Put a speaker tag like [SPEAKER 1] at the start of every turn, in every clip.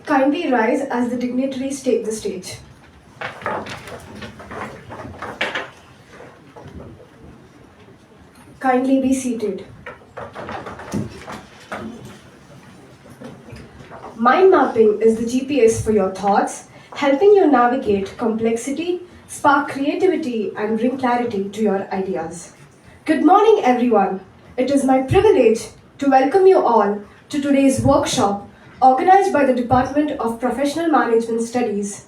[SPEAKER 1] Kindly rise as the dignitaries take the stage. Kindly be seated. Mind mapping is the GPS for your thoughts, helping you navigate complexity, spark creativity, and bring clarity to your ideas. Good morning, everyone. It is my privilege to welcome you all to today's workshop organized by the Department of Professional Management Studies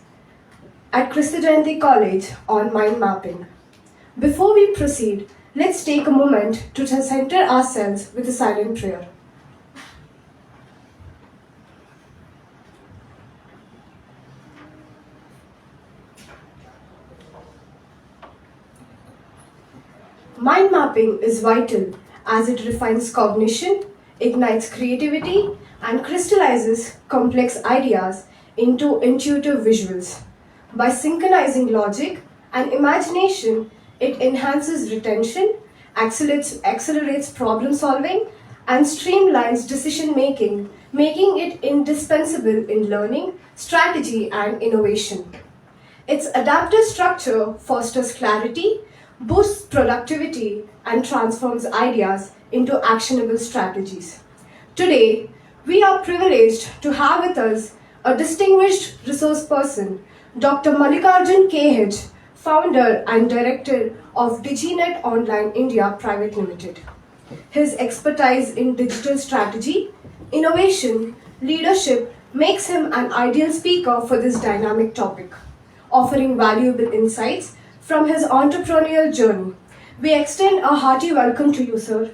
[SPEAKER 1] at Christ Janti College on mind mapping. Before we proceed, let's take a moment to center ourselves with a silent prayer. Mind mapping is vital as it refines cognition, ignites creativity, and crystallizes complex ideas into intuitive visuals. By synchronizing logic and imagination, it enhances retention, accelerates problem solving, and streamlines decision making, making it indispensable in learning, strategy, and innovation. Its adaptive structure fosters clarity, boosts productivity, and transforms ideas into actionable strategies. Today, we are privileged to have with us a distinguished resource person, Dr. Mallikarjuna K.H, founder and director of Diginet Online India Private Limited. His expertise in digital strategy, innovation, leadership makes him an ideal speaker for this dynamic topic, offering valuable insights from his entrepreneurial journey. We extend a hearty welcome to you, sir.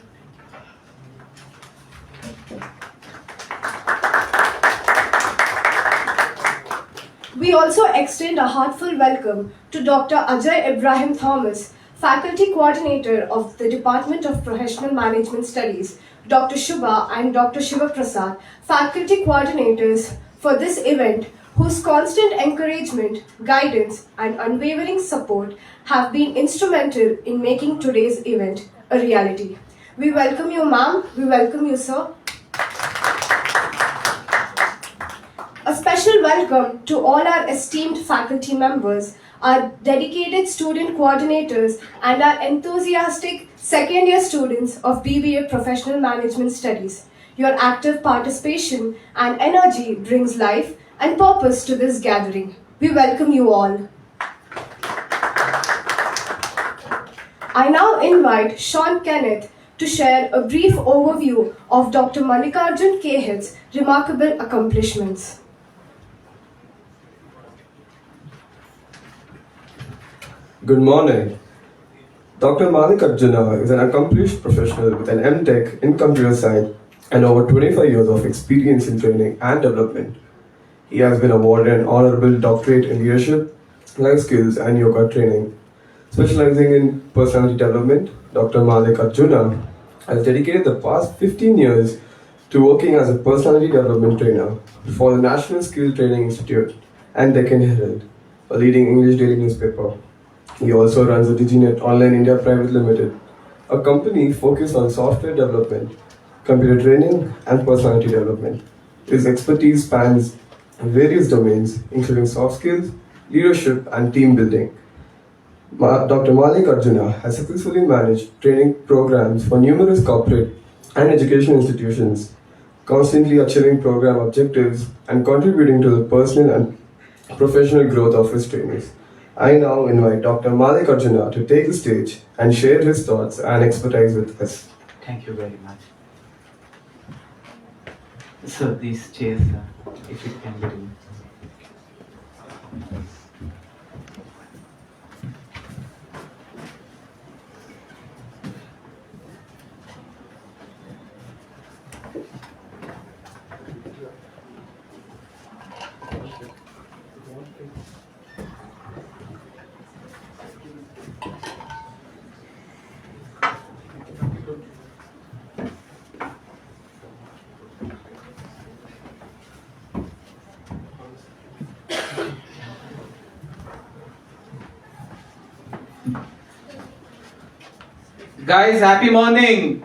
[SPEAKER 1] We also extend a heartfelt welcome to Dr. Ajay Ibrahim Thomas, Faculty Coordinator of the Department of Professional Management Studies, Dr. Shubha and Dr. Shiva Prasad, Faculty Coordinators for this event, whose constant encouragement, guidance, and unwavering support have been instrumental in making today's event a reality. We welcome you, ma'am. We welcome you, sir. A special welcome to all our esteemed faculty members, our dedicated student coordinators, and our enthusiastic second-year students of BBA Professional Management Studies. Your active participation and energy brings life and purpose to this gathering. We welcome you all. I now invite Sean Kenneth to share a brief overview of Dr. Mallikarjuna K.H's remarkable accomplishments.
[SPEAKER 2] Good morning. Dr. Mallikarjuna is an accomplished professional with an M.Tech in computer science and over 25 years of experience in training and development. He has been awarded an honorable doctorate in leadership, life skills, and yoga training. Specializing in personality development, Dr. Mallikarjuna has dedicated the past 15 years to working as a personality development trainer for the National Skill Training Institute and Deccan Herald, a leading English daily newspaper. He also runs the Diginet Online India Private Limited, a company focused on software development, computer training, and personality development. His expertise spans various domains, including soft skills, leadership, and team building. Dr. Mallikarjuna has successfully managed training programs for numerous corporate and educational institutions, constantly achieving program objectives and contributing to the personal and professional growth of his trainees. I now invite Dr. Mallikarjuna to take the stage and share his thoughts and expertise with us.
[SPEAKER 3] Thank you very much. So these chairs, if you can get in. Guys, happy morning.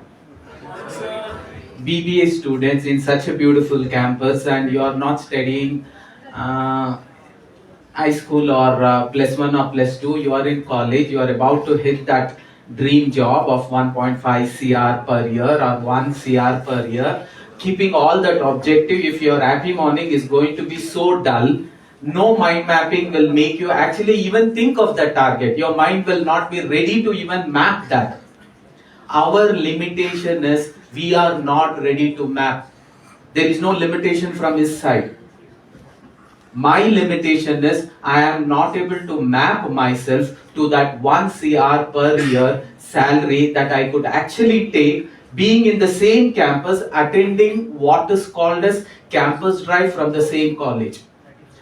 [SPEAKER 3] BBA students in such a beautiful campus, and you are not studying high school or plus one or plus two. You are in college. You are about to hit that dream job of 1.5 CR per year or 1 CR per year. Keeping all that objective, if your happy morning is going to be so dull, no mind mapping will make you actually even think of the target. Your mind will not be ready to even map that. Our limitation is we are not ready to map. There is no limitation from his side. My limitation is I am not able to map myself to that 1 CR per year salary that I could actually take being in the same campus, attending what is called as campus drive from the same college.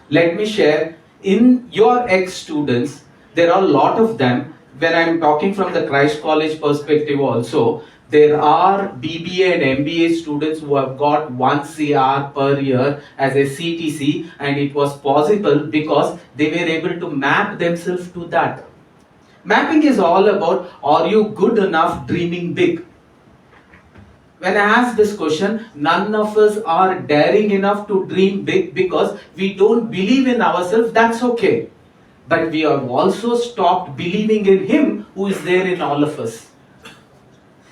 [SPEAKER 3] Let me share, in your ex-students, there are a lot of them. When I am talking from the Christ College perspective also, there are BBA and MBA students who have got 1 CR per year as a CTC, and it was possible because they were able to map themselves to that. Mapping is all about, are you good enough dreaming big? When I ask this question, none of us are daring enough to dream big because we don't believe in ourselves. That's okay. But we have also stopped believing in Him who is there in all of us.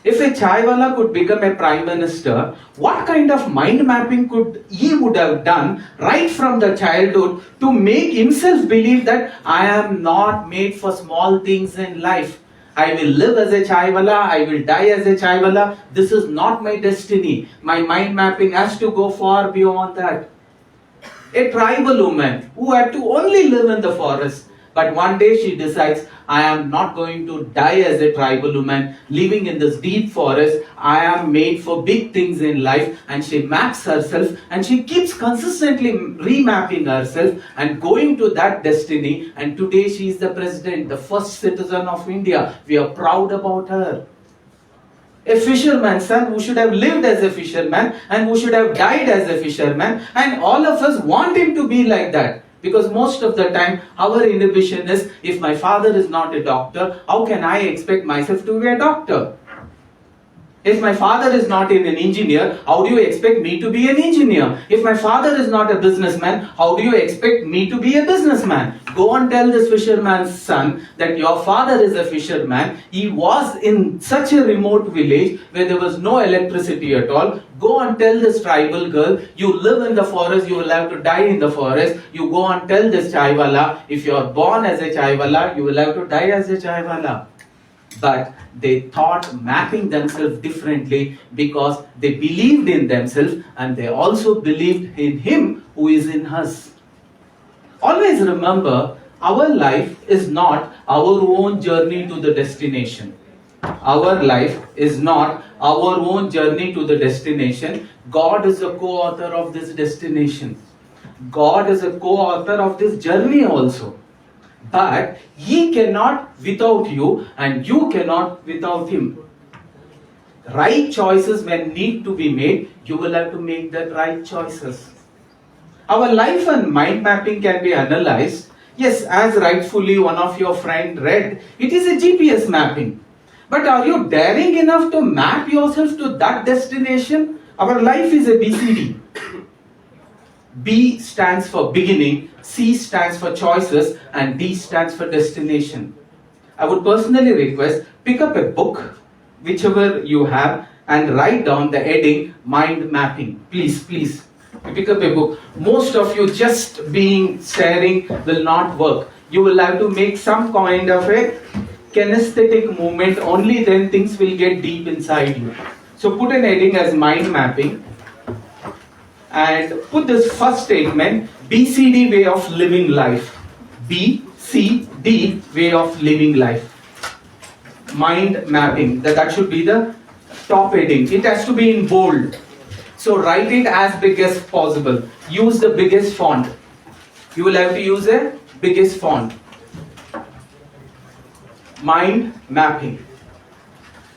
[SPEAKER 3] If a chaiwala could become a prime minister, what kind of mind mapping he would have done right from the childhood to make himself believe that I am not made for small things in life. I will live as a chaiwala, I will die as a chaiwala. This is not my destiny. My mind mapping has to go far beyond that. A tribal woman who had to only live in the forest. But one day she decides, I am not going to die as a tribal woman living in this deep forest. I am made for big things in life. And she maps herself and she keeps consistently remapping herself and going to that destiny. And today she is the president, the first citizen of India. We are proud about her. A fisherman's son who should have lived as a fisherman and who should have died as a fisherman. And all of us want him to be like that. Because most of the time, our inhibition is, if my father is not a doctor, how can I expect myself to be a doctor? If my father is not an engineer, how do you expect me to be an engineer? If my father is not a businessman, how do you expect me to be a businessman? Go and tell this fisherman's son that your father is a fisherman. He was in such a remote village where there was no electricity at all. Go and tell this tribal girl, you live in the forest, you will have to die in the forest. You go and tell this chaiwala, if you are born as a chaiwala, you will have to die as a chaiwala. But they thought mapping themselves differently because they believed in themselves and they also believed in Him who is in us. Always remember, our life is not our own journey to the destination. Our life is not our own journey to the destination. God is a co-author of this destination. God is a co-author of this journey also. But He cannot without you and you cannot without Him. Right choices when need to be made, you will have to make the right choices. Our life and mind mapping can be analyzed. Yes, as rightfully one of your friend read, it is a GPS mapping. But are you daring enough to map yourself to that destination? Our life is a BCD. B stands for beginning, C stands for choices, and D stands for destination. I would personally request, pick up a book, whichever you have, and write down the heading, mind mapping. Please. Pick up a book. Most of you just staring will not work. You will have to make some kind of a kinesthetic movement, only then things will get deep inside you. So put an heading as mind mapping. And put this first statement, BCD way of living life. BCD way of living life. Mind mapping. That should be the top heading. It has to be in bold. So write it as big as possible. Use the biggest font. You will have to use a biggest font. Mind mapping.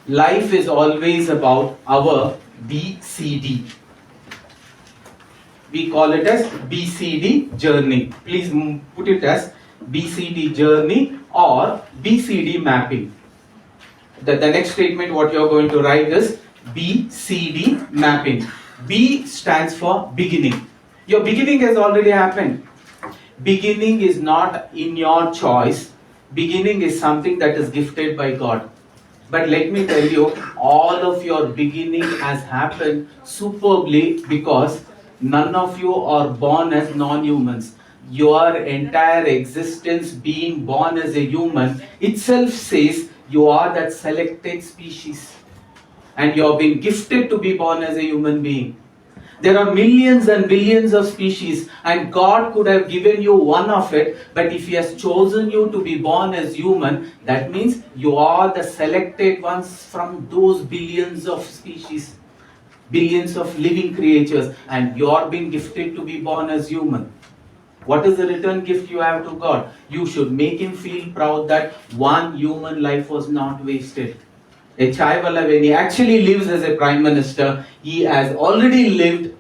[SPEAKER 3] Life is always about our BCD. We call it as BCD journey. Please put it as BCD journey or BCD mapping. The next statement what you are going to write is BCD mapping. B stands for beginning. Your beginning has already happened. Beginning is not in your choice. Beginning is something that is gifted by God. But let me tell you, all of your beginning has happened superbly because none of you are born as non-humans. Your entire existence being born as a human itself says you are that selected species. And you have been gifted to be born as a human being. There are millions and billions of species, and God could have given you one of it, but if He has chosen you to be born as human, that means you are the selected ones from those billions of species, billions of living creatures, and you are being gifted to be born as human. What is the return gift you have to God? You should make Him feel proud that one human life was not wasted. A Chaiwala, when he actually lives as a prime minister, he has already lived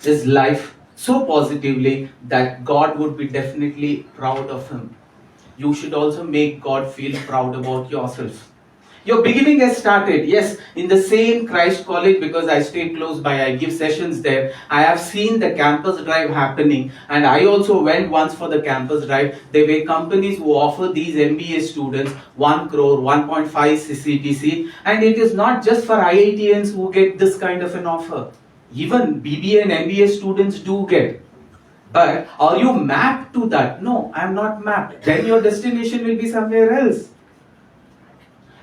[SPEAKER 3] his life so positively that God would be definitely proud of him. You should also make God feel proud about yourself. Your beginning has started. Yes, in the same Christ College, because I stay close by, I give sessions there. I have seen the campus drive happening, and I also went once for the campus drive. There were companies who offer these MBA students 1 crore, 1.5 CCTC, and it is not just for IITians who get this kind of an offer. Even BBA and MBA students do get. But are you mapped to that? No, I am not mapped. Then your destination will be somewhere else.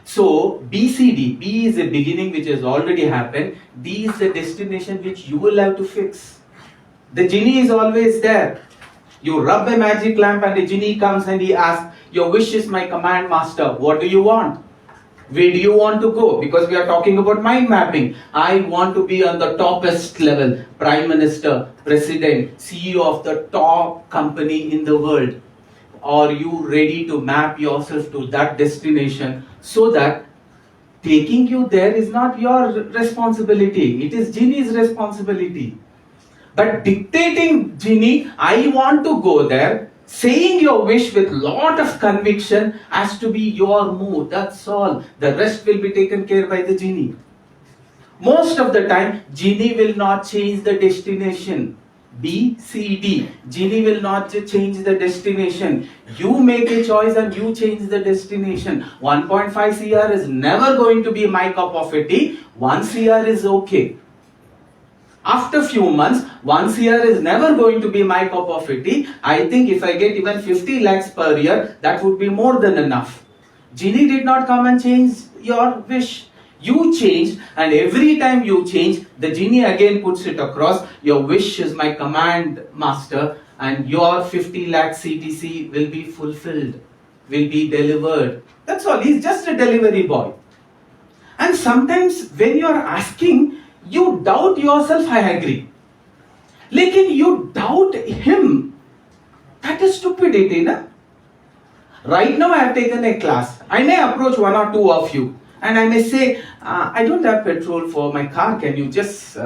[SPEAKER 3] So BCD, B is a beginning which has already happened. D is the destination which you will have to fix. The genie is always there. You rub a magic lamp and a genie comes and he asks, your wish is my command master. What do you want? Where do you want to go? Because we are talking about mind mapping. I want to be on the toppest level. Prime Minister, President, CEO of the top company in the world. Are you ready to map yourself to that destination so that taking you there is not your responsibility, it is genie's responsibility. But dictating genie, I want to go there, saying your wish with lot of conviction has to be your mood, that's all. The rest will be taken care by the genie. Most of the time, genie will not change the destination. B, C, D. Genie will not change the destination. You make a choice and you change the destination. 1.5 CR is never going to be my cup of tea. 1 CR is okay. After few months, 1 CR is never going to be my cup of tea. I think if I get even 50 lakhs per year, that would be more than enough. Genie did not come and change your wish. You changed, and every time you change, the genie again puts it across, your wish is my command master, and your 50 lakh CTC will be fulfilled, will be delivered. That's all, he's just a delivery boy. And sometimes when you are asking, you doubt yourself, I agree. Lekin you doubt him, that is stupidity, na? Right now I have taken a class, I may approach one or two of you, and I may say, I don't have petrol for my car, can you just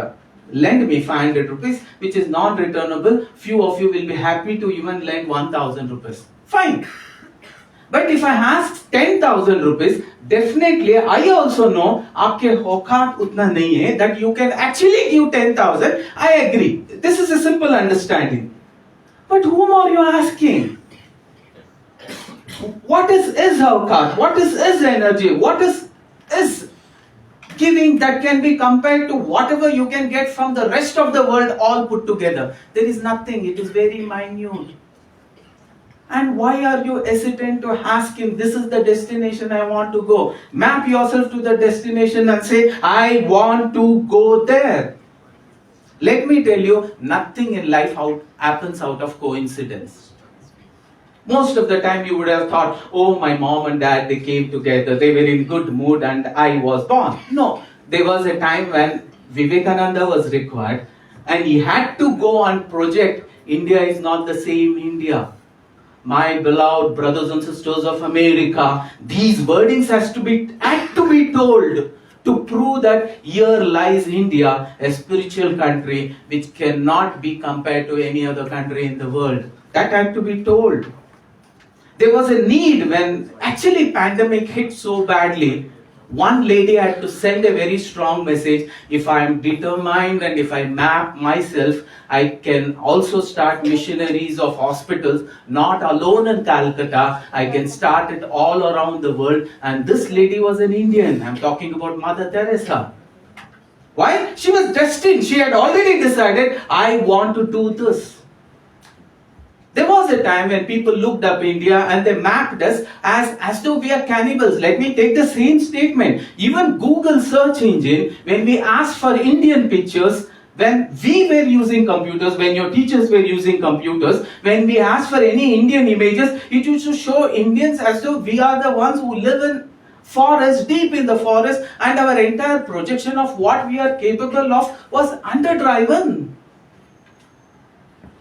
[SPEAKER 3] lend me 500 rupees, which is non-returnable. Few of you will be happy to even lend 1000 rupees. Fine. But if I ask 10,000 rupees, definitely I also know aapke औकात utna nahi hai that you can actually give 10,000. I agree. This is a simple understanding. But whom are you asking? What is औकात? What is energy? What is giving that can be compared to whatever you can get from the rest of the world all put together? There is nothing. It is very minute. And why are you hesitant to ask him, this is the destination I want to go? Map yourself to the destination and say, I want to go there. Let me tell you, nothing in life happens out of coincidence. Most of the time you would have thought, oh, my mom and dad, they came together, they were in good mood and I was born. No, there was a time when Vivekananda was required and he had to go on project, India is not the same India. My beloved brothers and sisters of America, these wordings had to be told to prove that here lies India, a spiritual country which cannot be compared to any other country in the world. That had to be told. There was a need when actually pandemic hit so badly. One lady had to send a very strong message. If I am determined and if I map myself, I can also start missionaries of hospitals, not alone in Calcutta. I can start it all around the world. And this lady was an Indian. I'm talking about Mother Teresa. Why? She was destined. She had already decided, I want to do this. There was a time when people looked up India and they mapped us as though we are cannibals. Let me take the same statement. Even Google search engine, when we asked for Indian pictures, when we were using computers, when your teachers were using computers, when we asked for any Indian images, it used to show Indians as though we are the ones who live in forest, deep in the forest, and our entire projection of what we are capable of was underdriven.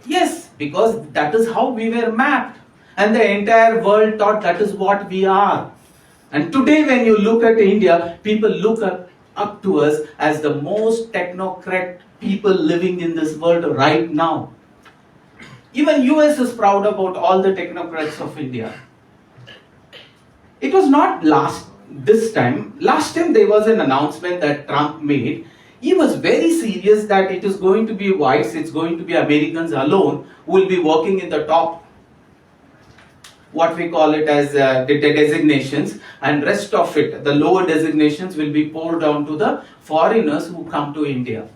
[SPEAKER 3] Yes, because that is how we were mapped. And the entire world thought that is what we are. And today when you look at India, people look up to us as the most technocrat people living in this world right now. Even US is proud about all the technocrats of India. It was not this time. Last time there was an announcement that Trump made. He was very serious that it is going to be whites, it's going to be Americans alone who will be working in the top, what we call it as the designations, and rest of it, the lower designations, will be poured down to the foreigners who come to India.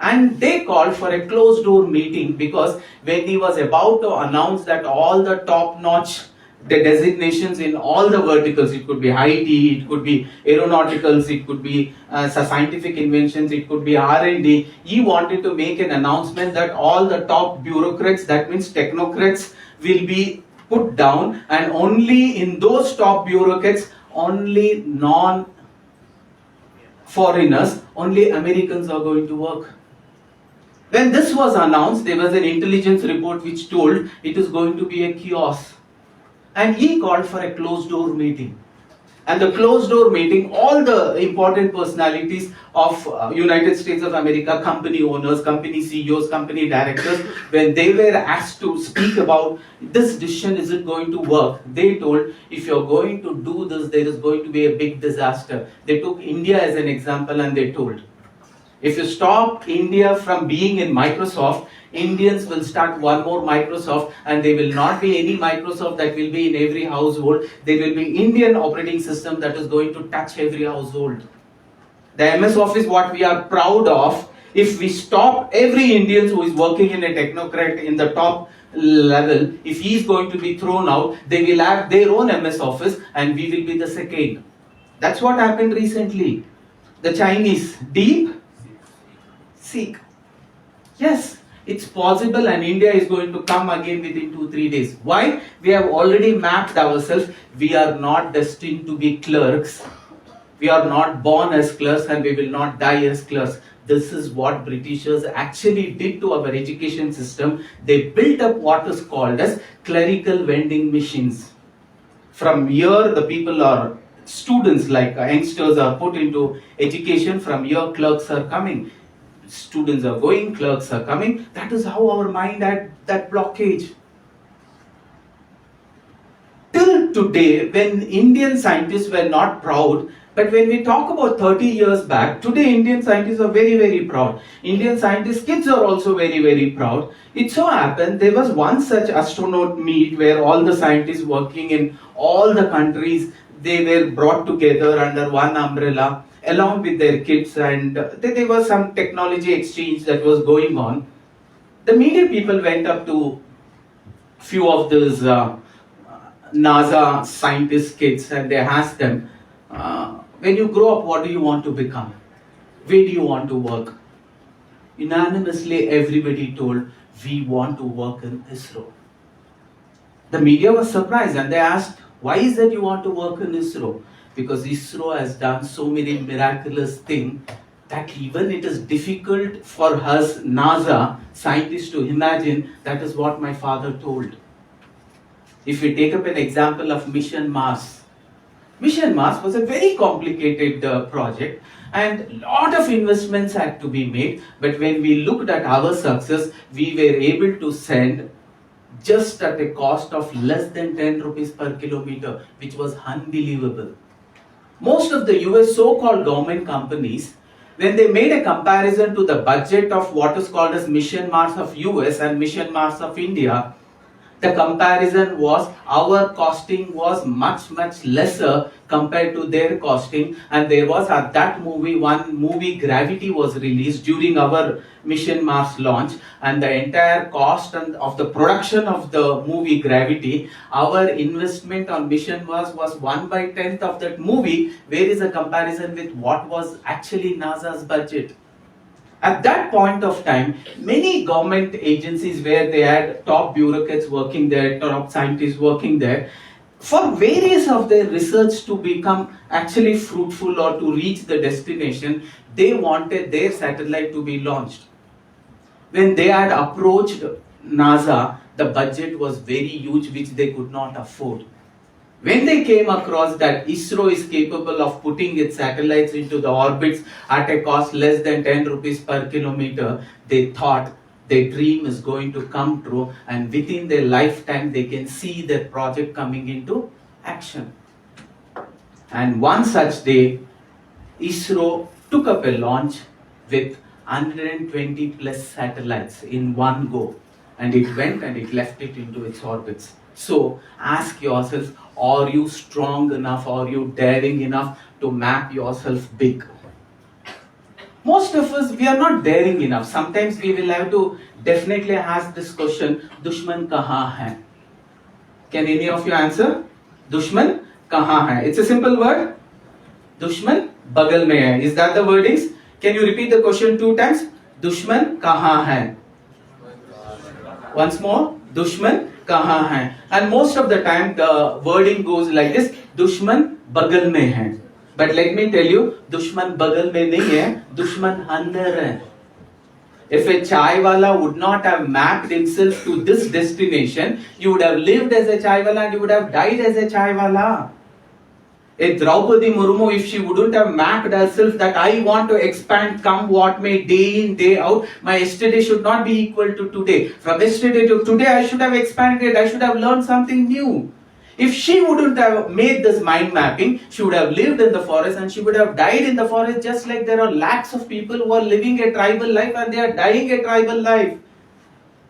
[SPEAKER 3] And they called for a closed door meeting because when he was about to announce that all the top-notch the designations in all the verticals, it could be IT, it could be aeronauticals, it could be scientific inventions, it could be R&D. He wanted to make an announcement that all the top bureaucrats, that means technocrats, will be put down, and only in those top bureaucrats, only non-foreigners, only Americans are going to work. When this was announced, there was an intelligence report which told it is going to be a chaos. And he called for a closed door meeting. And the closed door meeting, all the important personalities of United States of America, company owners, company CEOs, company directors, when they were asked to speak about this decision, is it going to work? They told, if you're going to do this, there is going to be a big disaster. They took India as an example and they told, if you stop India from being in Microsoft, Indians will start one more Microsoft, and there will not be any Microsoft that will be in every household. There will be Indian operating system that is going to touch every household. The MS Office, what we are proud of, if we stop every Indian who is working in a technocrat in the top level, if he is going to be thrown out, they will have their own MS Office and we will be the second. That's what happened recently. The Chinese, deep, seek. Yes. It's possible, and India is going to come again within 2-3 days. Why? We have already mapped ourselves. We are not destined to be clerks. We are not born as clerks and we will not die as clerks. This is what Britishers actually did to our education system. They built up what is called as clerical vending machines. From here, the people are students, like youngsters are put into education. From here, clerks are coming. Students are going, clerks are coming. That is how our mind had that blockage. Till today, when Indian scientists were not proud, but when we talk about 30 years back, today Indian scientists are very, very proud. Indian scientists' kids are also very, very proud. It so happened there was one such astronaut meet where all the scientists working in all the countries, they were brought together under one umbrella, along with their kids, and there was some technology exchange that was going on. The media people went up to few of those NASA scientist kids and they asked them, when you grow up, what do you want to become? Where do you want to work? Unanimously, everybody told, we want to work in ISRO. The media was surprised and they asked, why is that you want to work in ISRO? Because ISRO has done so many miraculous things that even it is difficult for us, NASA scientists, to imagine. That is what my father told. If we take up an example of Mission Mars. Mission Mars was a very complicated project and lot of investments had to be made. But when we looked at our success, we were able to send just at a cost of less than 10 rupees per kilometer, which was unbelievable. Most of the US so-called government companies, when they made a comparison to the budget of what is called as Mission Mars of US and Mission Mars of India, the comparison was our costing was much lesser compared to their costing, and there was at that one movie Gravity was released during our Mission Mars launch, and the entire cost of the production of the movie Gravity, our investment on Mission Mars was 1/10 of that movie. Where is a comparison with what was actually NASA's budget? At that point of time, many government agencies where they had top bureaucrats working there, top scientists working there, for various of their research to become actually fruitful or to reach the destination, they wanted their satellite to be launched. When they had approached NASA, the budget was very huge, which they could not afford. When they came across that ISRO is capable of putting its satellites into the orbits at a cost less than 10 rupees per kilometer, they thought their dream is going to come true, and within their lifetime they can see their project coming into action. And one such day, ISRO took up a launch with 120 plus satellites in one go, and it went and it left it into its orbits. So ask yourself, are you strong enough, are you daring enough to map yourself big? Most of us, we are not daring enough. Sometimes we will have to definitely ask this question, Dushman kahan hai? Can any of you answer? Dushman kahan hai? It's a simple word. Dushman bagal mein hai. Is that the wordings? Can you repeat the question 2 times? Dushman kahan hai? Once more. Dushman kahan hai? And most of the time the wording goes like this, Dushman bagal mein hai. But let me tell you, Dushman bagal mein nahi hai, Dushman andar hai. If a chai wala would not have mapped himself to this destination, you would have lived as a chai wala and you would have died as a chai wala. A Draupadi Murmu, if she wouldn't have mapped herself that I want to expand, come what may, day in, day out, my yesterday should not be equal to today. From yesterday to today, I should have expanded, I should have learned something new. If she wouldn't have made this mind mapping, she would have lived in the forest and she would have died in the forest, just like there are lakhs of people who are living a tribal life and they are dying a tribal life.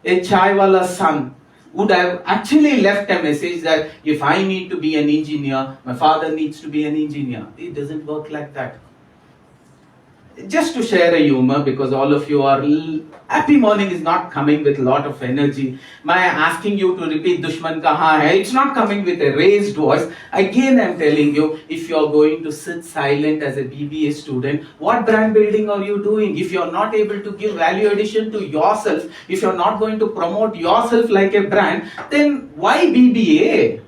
[SPEAKER 3] A chai wala son would have actually left a message that if I need to be an engineer, my father needs to be an engineer. It doesn't work like that. Just to share a humor, because all of you are happy morning is not coming with a lot of energy. My asking you to repeat Dushman kahan hai, it's not coming with a raised voice. Again I'm telling you, if you're going to sit silent as a BBA student, what brand building are you doing? If you're not able to give value addition to yourself, if you're not going to promote yourself like a brand, then why BBA?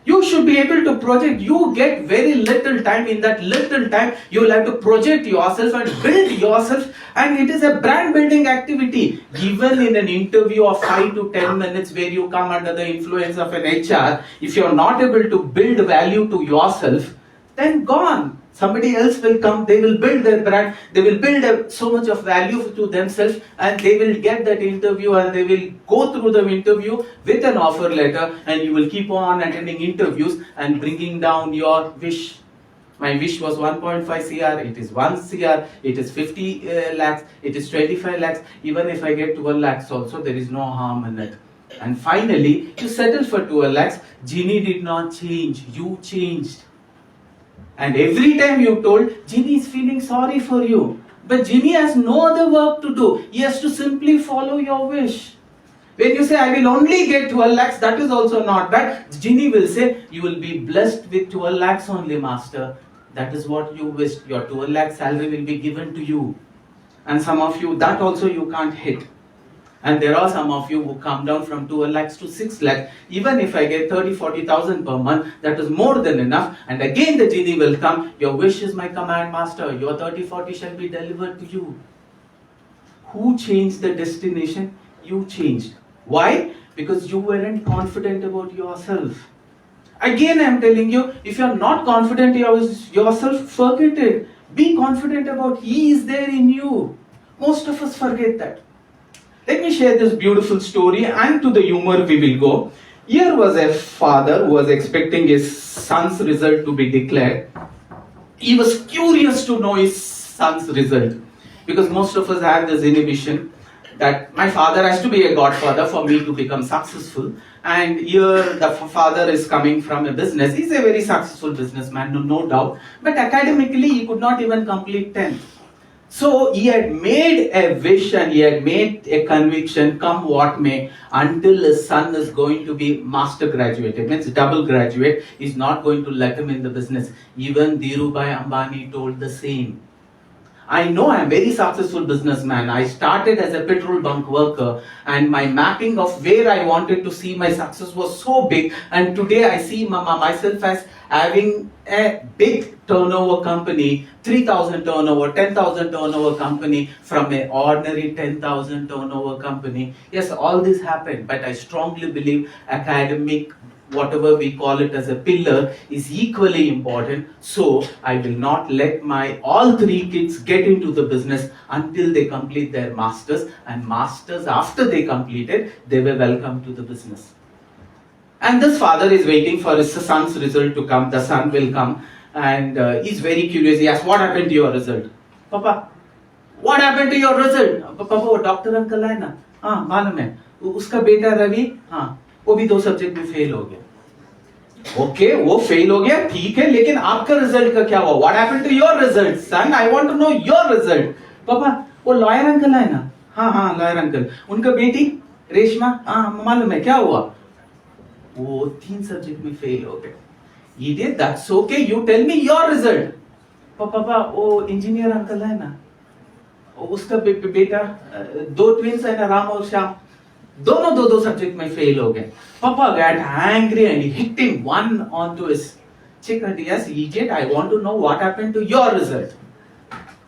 [SPEAKER 3] You should be able to project. You get very little time. In that little time, you will have to project yourself and build yourself. And it is a brand building activity. Given in an interview of 5 to 10 minutes where you come under the influence of an HR, if you are not able to build value to yourself, then gone. Somebody else will come, they will build their brand, they will build so much of value to themselves, and they will get that interview and they will go through the interview with an offer letter, and you will keep on attending interviews and bringing down your wish. My wish was 1.5 CR, it is 1 CR, it is 50 lakhs, it is 25 lakhs, even if I get 12 lakhs also, there is no harm in it. And finally, you settle for 12 lakhs, Genie did not change, you changed. And every time you told, Genie is feeling sorry for you. But Genie has no other work to do. He has to simply follow your wish. When you say, I will only get 12 lakhs, that is also not bad. Genie will say, you will be blessed with 12 lakhs only, master. That is what you wished. Your 12 lakh salary will be given to you. And some of you, that also you can't hit. And there are some of you who come down from 12 lakhs to 6 lakhs. Even if I get 30-40,000 per month, that is more than enough. And again the Genie will come. Your wish is my command, master. Your 30-40 shall be delivered to you. Who changed the destination? You changed. Why? Because you weren't confident about yourself. Again I am telling you, if you are not confident yourself, forget it. Be confident about He is there in you. Most of us forget that. Let me share this beautiful story, and to the humor we will go. Here was a father who was expecting his son's result to be declared. He was curious to know his son's result, because most of us have this inhibition that my father has to be a godfather for me to become successful. And here the father is coming from a business. He's a very successful businessman, no doubt. But academically, he could not even complete 10th. So he had made a wish and he had made a conviction, come what may, until his son is going to be master graduate. It means double graduate. He's not going to let him in the business. Even Dhirubhai Ambani told the same. I know I'm a very successful businessman. I started as a petrol bunk worker, and my mapping of where I wanted to see my success was so big. And today I see myself as having a big turnover company, 3,000 turnover, 10,000 turnover company from an ordinary 10,000 turnover company. Yes, all this happened, but I strongly believe academic, whatever we call it as a pillar, is equally important. So I will not let my all three kids get into the business until they complete their masters, and masters after they completed, they were welcome to the business. And this father is waiting for his son's result to come. The son will come, and he's very curious. He asks, what happened to your result? Papa, what happened to your result? Papa, वो doctor uncle है ना, हाँ मालूम है, उसका बेटा रवि, हाँ वो भी 2 सब्जेक्ट में फेल हो गया. ओके, वो फेल हो गया, ठीक है, लेकिन आपका रिजल्ट का क्या हुआ? What happened to your result? Son, I want to know your result. पापा, वो लॉयर अंकल है ना, हाँ हाँ लॉयर अंकल, उनका बेटी रेशमा, हाँ मालूम है क्या हुआ? वो 3 सब्जेक्ट में फेल हो गए. Idiot, that's okay, you tell me your result. पापा, वो इंजीनियर अंकल है ना, उसका बेटा 2 ट्विंस है ना, राम और श्याम, दोनों 2 सब्जेक्ट में फेल हो गए. Papa got angry and he hit him one onto his cheek and yes, idiot, I want to know what happened to your result.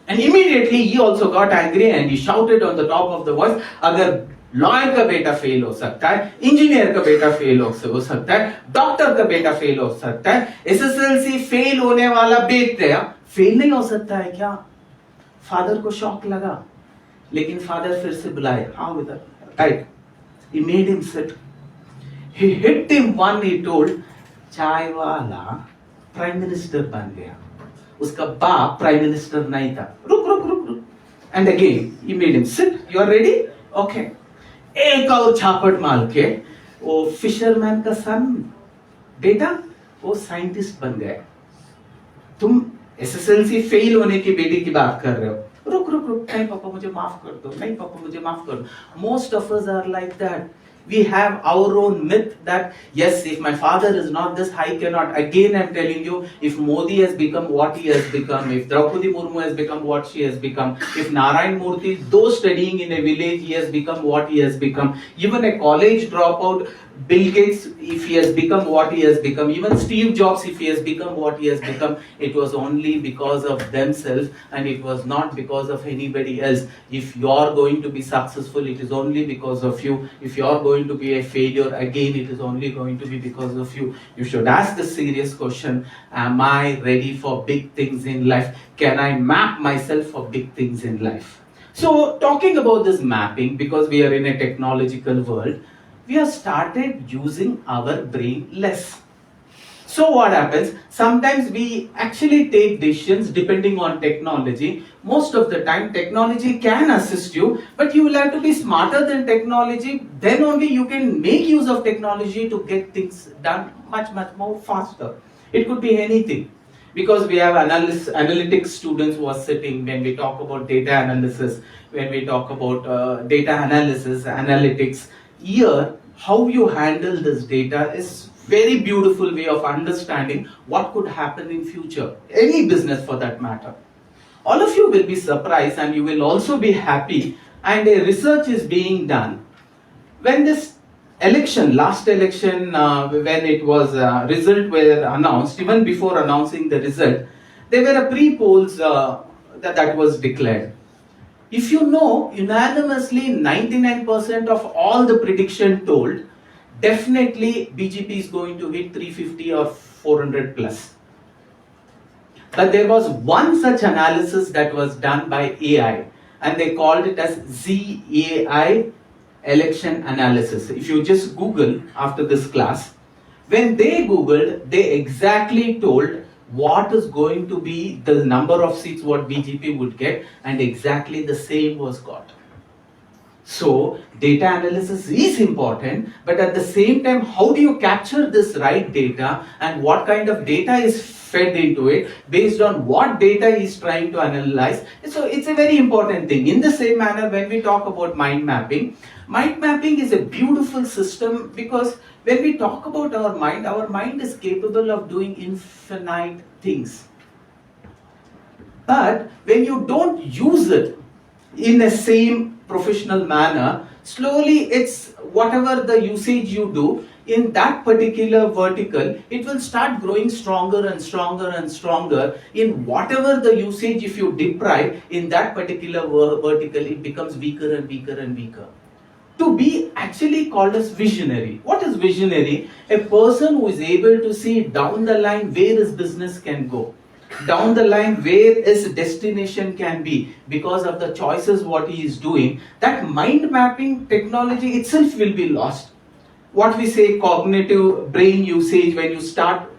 [SPEAKER 3] And immediately he also got angry and he shouted on the top of the voice, अगर lawyer का बेटा fail हो सकता है, engineer का बेटा fail हो सकता है, डॉक्टर का बेटा फेल हो सकता है, एसएसएलसी फेल होने वाला बेटा फेल नहीं हो सकता है क्या? फादर को शॉक लगा, लेकिन फादर फिर से बुलाए, हाँ बेटा, right. He made him sit. He hit him one, he told, चाय वाला प्राइम मिनिस्टर बन गया, उसका बाप प्राइम मिनिस्टर नहीं था. रुक रुक रुक रुक. And again, he made him sit. You are ready? Okay. एक और छापट मार के वो फिशरमैन का सन बेटा वो साइंटिस्ट बन गया. तुम एसएसएलसी फेल होने की बेटी की बात कर रहे हो. रुक रुक रुक, नहीं पापा मुझे माफ कर दो, नहीं पापा मुझे माफ कर दो. Most of us are like that. We have our own myth that yes, if my father is not this, I cannot. Again, I'm telling you, if Modi has become what he has become, if Draupadi Murmu has become what she has become, if Narayan Murthy, though studying in a village, he has become what he has become, even a college dropout, Bill Gates, if he has become what he has become, even Steve Jobs, if he has become what he has become, it was only because of themselves and it was not because of anybody else. If you are going to be successful, it is only because of you. If you are going to be a failure, again, it is only going to be because of you. You should ask the serious question, am I ready for big things in life? Can I map myself for big things in life? So, talking about this mapping, because we are in a technological world, we have started using our brain less. So what happens? Sometimes we actually take decisions depending on technology. Most of the time technology can assist you, but you will have to be smarter than technology. Then only you can make use of technology to get things done much more faster. It could be anything. Because we have analytics students who are sitting when we talk about data analysis, when we talk about data analysis, analytics. Here, how you handle this data is very beautiful way of understanding what could happen in future. Any business for that matter. All of you will be surprised and you will also be happy, and a research is being done. When this election, last election, when it was result were announced, even before announcing the result, there were a pre-polls that was declared. If you know, unanimously 99% of all the prediction told, definitely BJP is going to hit 350 or 400 plus. But there was one such analysis that was done by AI, and they called it as ZAI election analysis. If you just Google after this class, when they Googled, they exactly told what is going to be the number of seats what BJP would get, and exactly the same was got. So data analysis is important, but at the same time, how do you capture this right data and what kind of data is fed into it based on what data is trying to analyze? So it's a very important thing. In the same manner, when we talk about mind mapping is a beautiful system, because when we talk about our mind is capable of doing infinite things. But when you don't use it in the same professional manner, slowly it's whatever the usage you do in that particular vertical, it will start growing stronger and stronger and stronger. In whatever the usage, if you deprive in that particular vertical, it becomes weaker and weaker and weaker. To be actually called as visionary. What is visionary? A person who is able to see down the line where his business can go, down the line where his destination can be because of the choices what he is doing. That mind mapping technology itself will be lost. What we say cognitive brain usage, when you start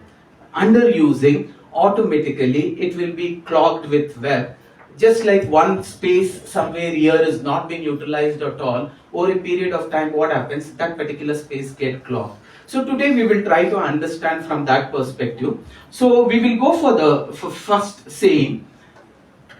[SPEAKER 3] underusing, automatically it will be clogged with web. Just like one space somewhere here is not being utilized at all, over a period of time what happens, that particular space get clogged. So today we will try to understand from that perspective. So we will go for the first saying.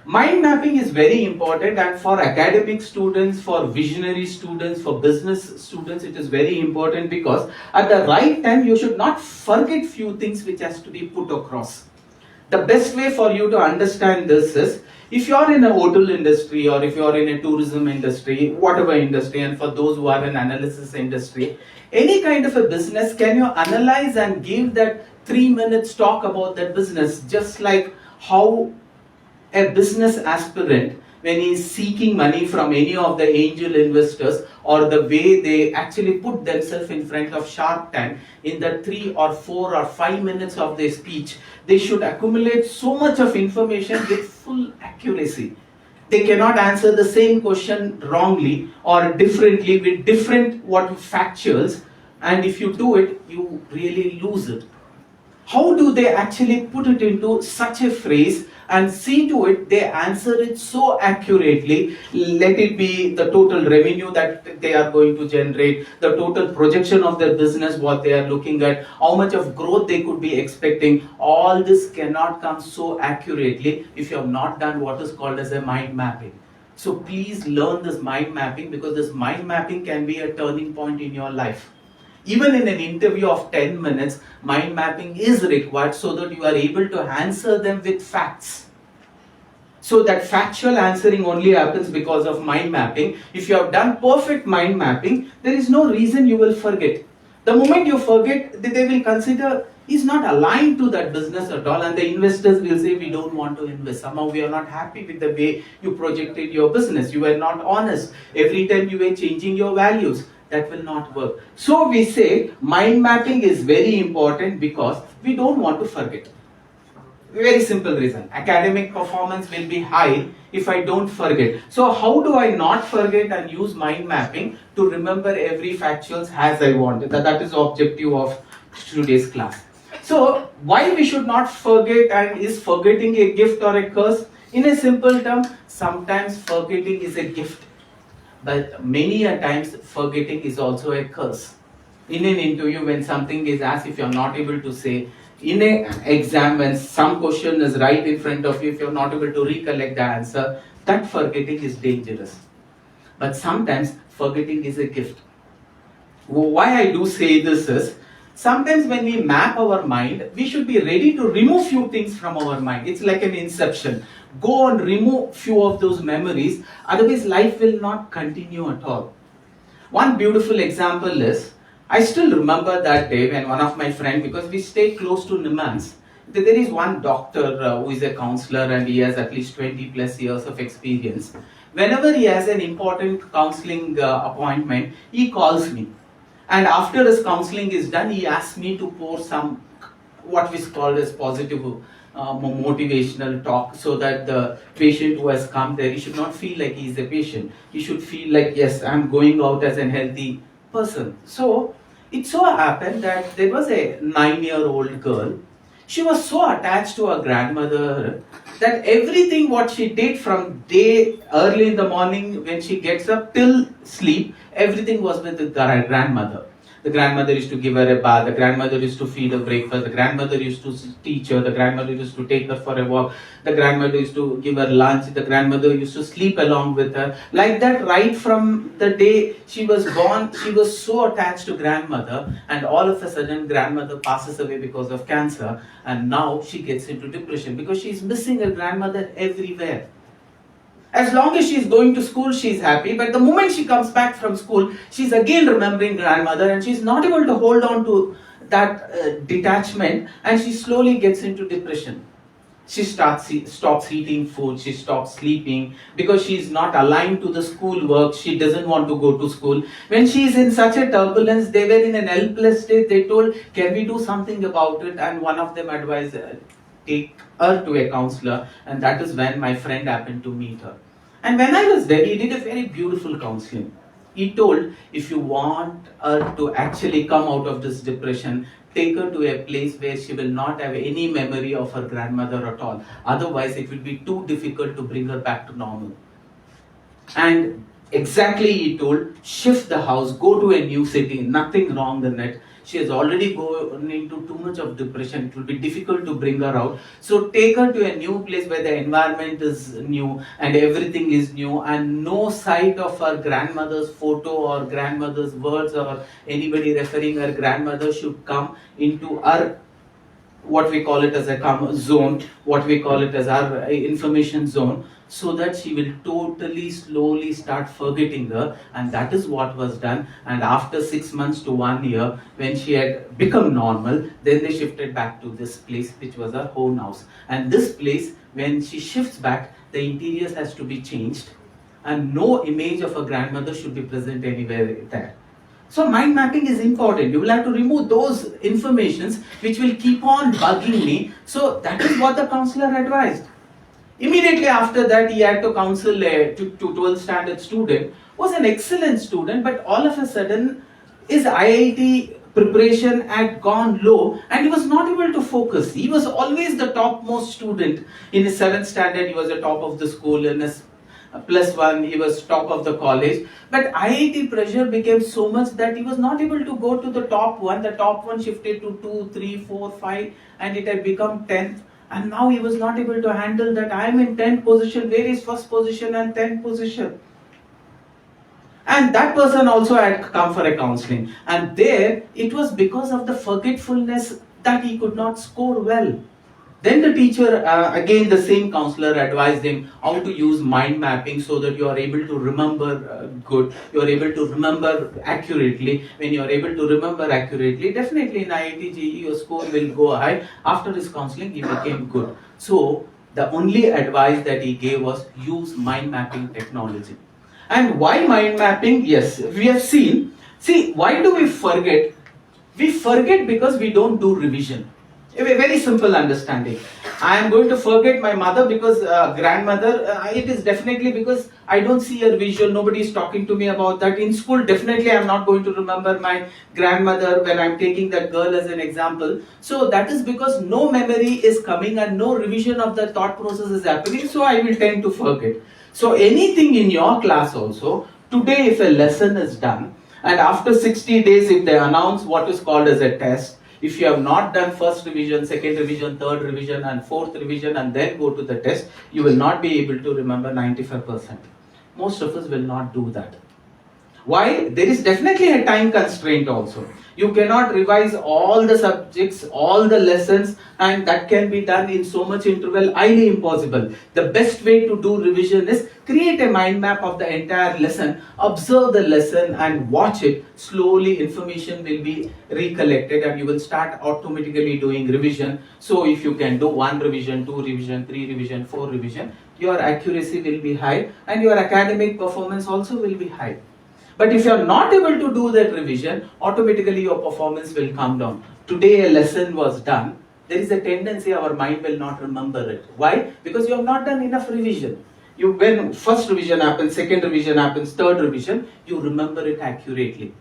[SPEAKER 3] Mind mapping is very important, and for academic students, for visionary students, for business students, it is very important, because at the right time you should not forget few things which has to be put across. The best way for you to understand this is, if you are in a hotel industry, or if you are in a tourism industry, whatever industry, and for those who are in analysis industry, any kind of a business, can you analyze and give that 3 minutes talk about that business, just like how a business aspirant, when he is seeking money from any of the angel investors, or the way they actually put themselves in front of Shark Tank, in the 3 or 4 or 5 minutes of their speech, they should accumulate so much of information with full accuracy. They cannot answer the same question wrongly or differently with different factuals, and if you do it, you really lose it. How do they actually put it into such a phrase and see to it they answer it so accurately? Let it be the total revenue that they are going to generate, the total projection of their business, what they are looking at, how much of growth they could be expecting. All this cannot come so accurately if you have not done what is called as a mind mapping. So please learn this mind mapping, because this mind mapping can be a turning point in your life. Even in an interview of 10 minutes, mind mapping is required, so that you are able to answer them with facts. So that factual answering only happens because of mind mapping. If you have done perfect mind mapping, there is no reason you will forget. The moment you forget, they will consider is not aligned to that business at all, and the investors will say, we don't want to invest. Somehow we are not happy with the way you projected your business. You were not honest. Every time you were changing your values. That will not work. So we say mind mapping is very important, because we don't want to forget. Very simple reason. Academic performance will be high if I don't forget. So how do I not forget and use mind mapping to remember every factuals as I want? That is the objective of today's class. So why we should not forget, and is forgetting a gift or a curse? In a simple term, sometimes forgetting is a gift. But many a times forgetting is also a curse. In an interview, when something is asked, if you are not able to say, in an exam when some question is right in front of you, if you are not able to recollect the answer, that forgetting is dangerous. But sometimes forgetting is a gift. Why I do say this is, sometimes when we map our mind, we should be ready to remove few things from our mind. It's like an inception. Go and remove few of those memories, otherwise life will not continue at all. One beautiful example is, I still remember that day when one of my friends, because we stay close to Nimans, there is one doctor who is a counselor, and he has at least 20 plus years of experience. Whenever he has an important counseling appointment, he calls me. And after his counseling is done, he asks me to pour some, what is called as positive motivational talk, so that the patient who has come there, he should not feel like he is a patient. He should feel like, yes, I'm going out as a healthy person. So it so happened that there was a 9-year-old girl. She was so attached to her grandmother that everything what she did from day early in the morning when she gets up till sleep, everything was with the grandmother. The grandmother used to give her a bath, the grandmother used to feed her breakfast, the grandmother used to teach her, the grandmother used to take her for a walk, the grandmother used to give her lunch, the grandmother used to sleep along with her. Like that, right from the day she was born, she was so attached to grandmother, and all of a sudden grandmother passes away because of cancer, and now she gets into depression because she is missing her grandmother everywhere. As long as she's going to school, she's happy. But the moment she comes back from school, she's again remembering grandmother, and she's not able to hold on to that detachment, and she slowly gets into depression. She stops eating food, she stops sleeping because she's not aligned to the school work. She doesn't want to go to school. When she's in such a turbulence, they were in an helpless state. They told, can we do something about it? And one of them advised, take her to a counselor, and that is when my friend happened to meet her. And when I was there, he did a very beautiful counseling. He told, if you want her to actually come out of this depression, take her to a place where she will not have any memory of her grandmother at all. Otherwise, it will be too difficult to bring her back to normal. And exactly he told, shift the house, go to a new city, nothing wrong in it. She has already gone into too much of depression. It will be difficult to bring her out. So take her to a new place where the environment is new and everything is new, and no sight of her grandmother's photo or grandmother's words or anybody referring her grandmother should come into our, what we call it as a zone, what we call it as our information zone, so that she will totally slowly start forgetting her. And that is what was done. And after 6 months to 1 year, when she had become normal, then they shifted back to this place, which was her own house. And this place, when she shifts back, the interiors has to be changed, and no image of her grandmother should be present anywhere there. So mind mapping is important. You will have to remove those informations which will keep on bugging me. So that is what the counselor advised. Immediately after that, he had to counsel a 12th standard student, was an excellent student, but all of a sudden his IIT preparation had gone low and he was not able to focus. He was always the topmost student. In his 7th standard, he was the top of the school. In his +1, he was top of the college. But IIT pressure became so much that he was not able to go to the top one. The top one shifted to 2, 3, 4, 5, and it had become 10th. And now he was not able to handle that. I am in 10th position, where is first position and 10th position? And that person also had come for a counseling. And there, it was because of the forgetfulness that he could not score well. Then the teacher, again the same counselor, advised him how to use mind mapping so that you are able to remember good, you are able to remember accurately. When you are able to remember accurately, definitely in IIT JEE your score will go high. After his counseling, he became good. So the only advice that he gave was use mind mapping technology. And why mind mapping? Yes, we have seen. See, why do we forget? We forget because we don't do revision. A very simple understanding. I am going to forget my mother because grandmother, it is definitely because I don't see her visual, nobody is talking to me about that. In school, definitely I am not going to remember my grandmother when I am taking that girl as an example. So that is because no memory is coming and no revision of the thought process is happening, so I will tend to forget. So anything in your class also, today if a lesson is done and after 60 days if they announce what is called as a test, if you have not done first revision, second revision, third revision and fourth revision and then go to the test, you will not be able to remember 95%. Most of us will not do that. Why? There is definitely a time constraint also. You cannot revise all the subjects, all the lessons, and that can be done in so much interval, highly impossible. The best way to do revision is create a mind map of the entire lesson, observe the lesson and watch it. Slowly information will be recollected and you will start automatically doing revision. So if you can do 1 revision, 2 revision, 3 revision, 4 revision, your accuracy will be high and your academic performance also will be high. But if you are not able to do that revision, automatically your performance will come down. Today a lesson was done, there is a tendency our mind will not remember it. Why? Because you have not done enough revision. When first revision happens, second revision happens, third revision, you remember it accurately.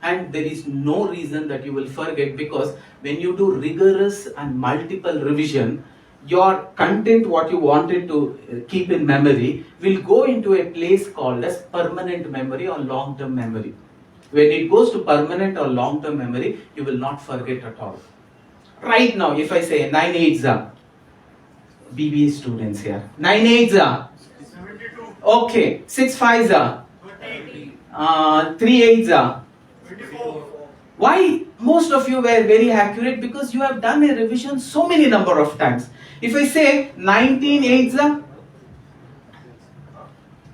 [SPEAKER 3] And there is no reason that you will forget, because when you do rigorous and multiple revision, your content, what you wanted to keep in memory, will go into a place called as permanent memory or long-term memory. When it goes to permanent or long-term memory, you will not forget at all. Right now, if I say 9 8s are, BBA students here, 9 8s are, okay, 6 5s are, 3 8s are. Why most of you were very accurate? Because you have done a revision so many number of times. If I say 19 8s,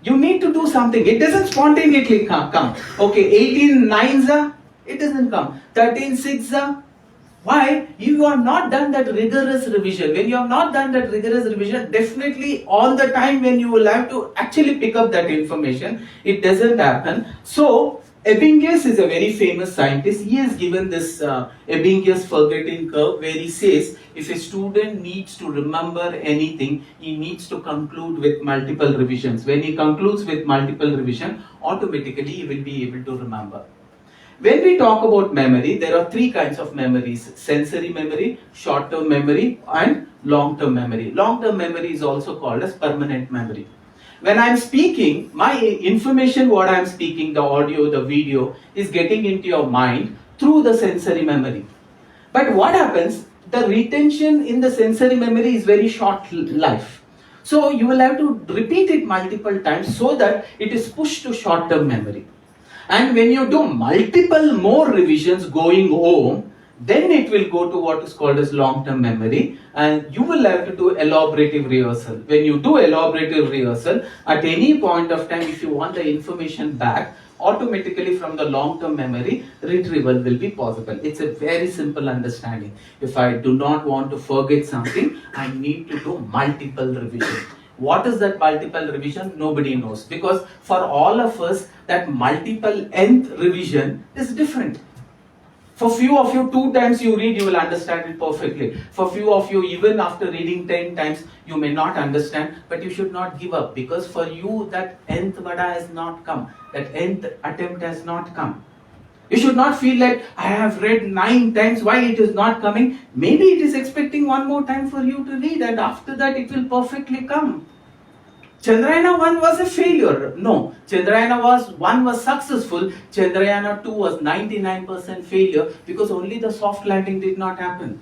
[SPEAKER 3] you need to do something. It doesn't spontaneously come. Okay, 18 9s, it doesn't come. 13 6s. Why? You have not done that rigorous revision. When you have not done that rigorous revision, definitely all the time when you will have to actually pick up that information, it doesn't happen. So, Ebbinghaus is a very famous scientist. He has given this Ebbinghaus forgetting curve, where he says if a student needs to remember anything, he needs to conclude with multiple revisions. When he concludes with multiple revision, automatically he will be able to remember. When we talk about memory, there are three kinds of memories: sensory memory, short-term memory, and long-term memory. Long-term memory is also called as permanent memory. When I am speaking, my information, what I am speaking, the audio, the video, is getting into your mind through the sensory memory. But what happens? The retention in the sensory memory is very short life. So you will have to repeat it multiple times so that it is pushed to short-term memory. And when you do multiple more revisions going home, then it will go to what is called as long-term memory, and you will have to do elaborative rehearsal. When you do elaborative rehearsal, at any point of time, if you want the information back, automatically from the long-term memory, retrieval will be possible. It's a very simple understanding. If I do not want to forget something, I need to do multiple revision. What is that multiple revision? Nobody knows, because for all of us, that multiple nth revision is different. For few of you, 2 times you read, you will understand it perfectly. For few of you, even after reading 10 times, you may not understand, but you should not give up, because for you, that nth vada has not come. That nth attempt has not come. You should not feel like, I have read 9 times, why it is not coming? Maybe it is expecting one more time for you to read, and after that it will perfectly come. Chandrayana 1 was a failure. No, Chandrayana 1 was successful. Chandrayana 2 was 99% failure, because only the soft landing did not happen.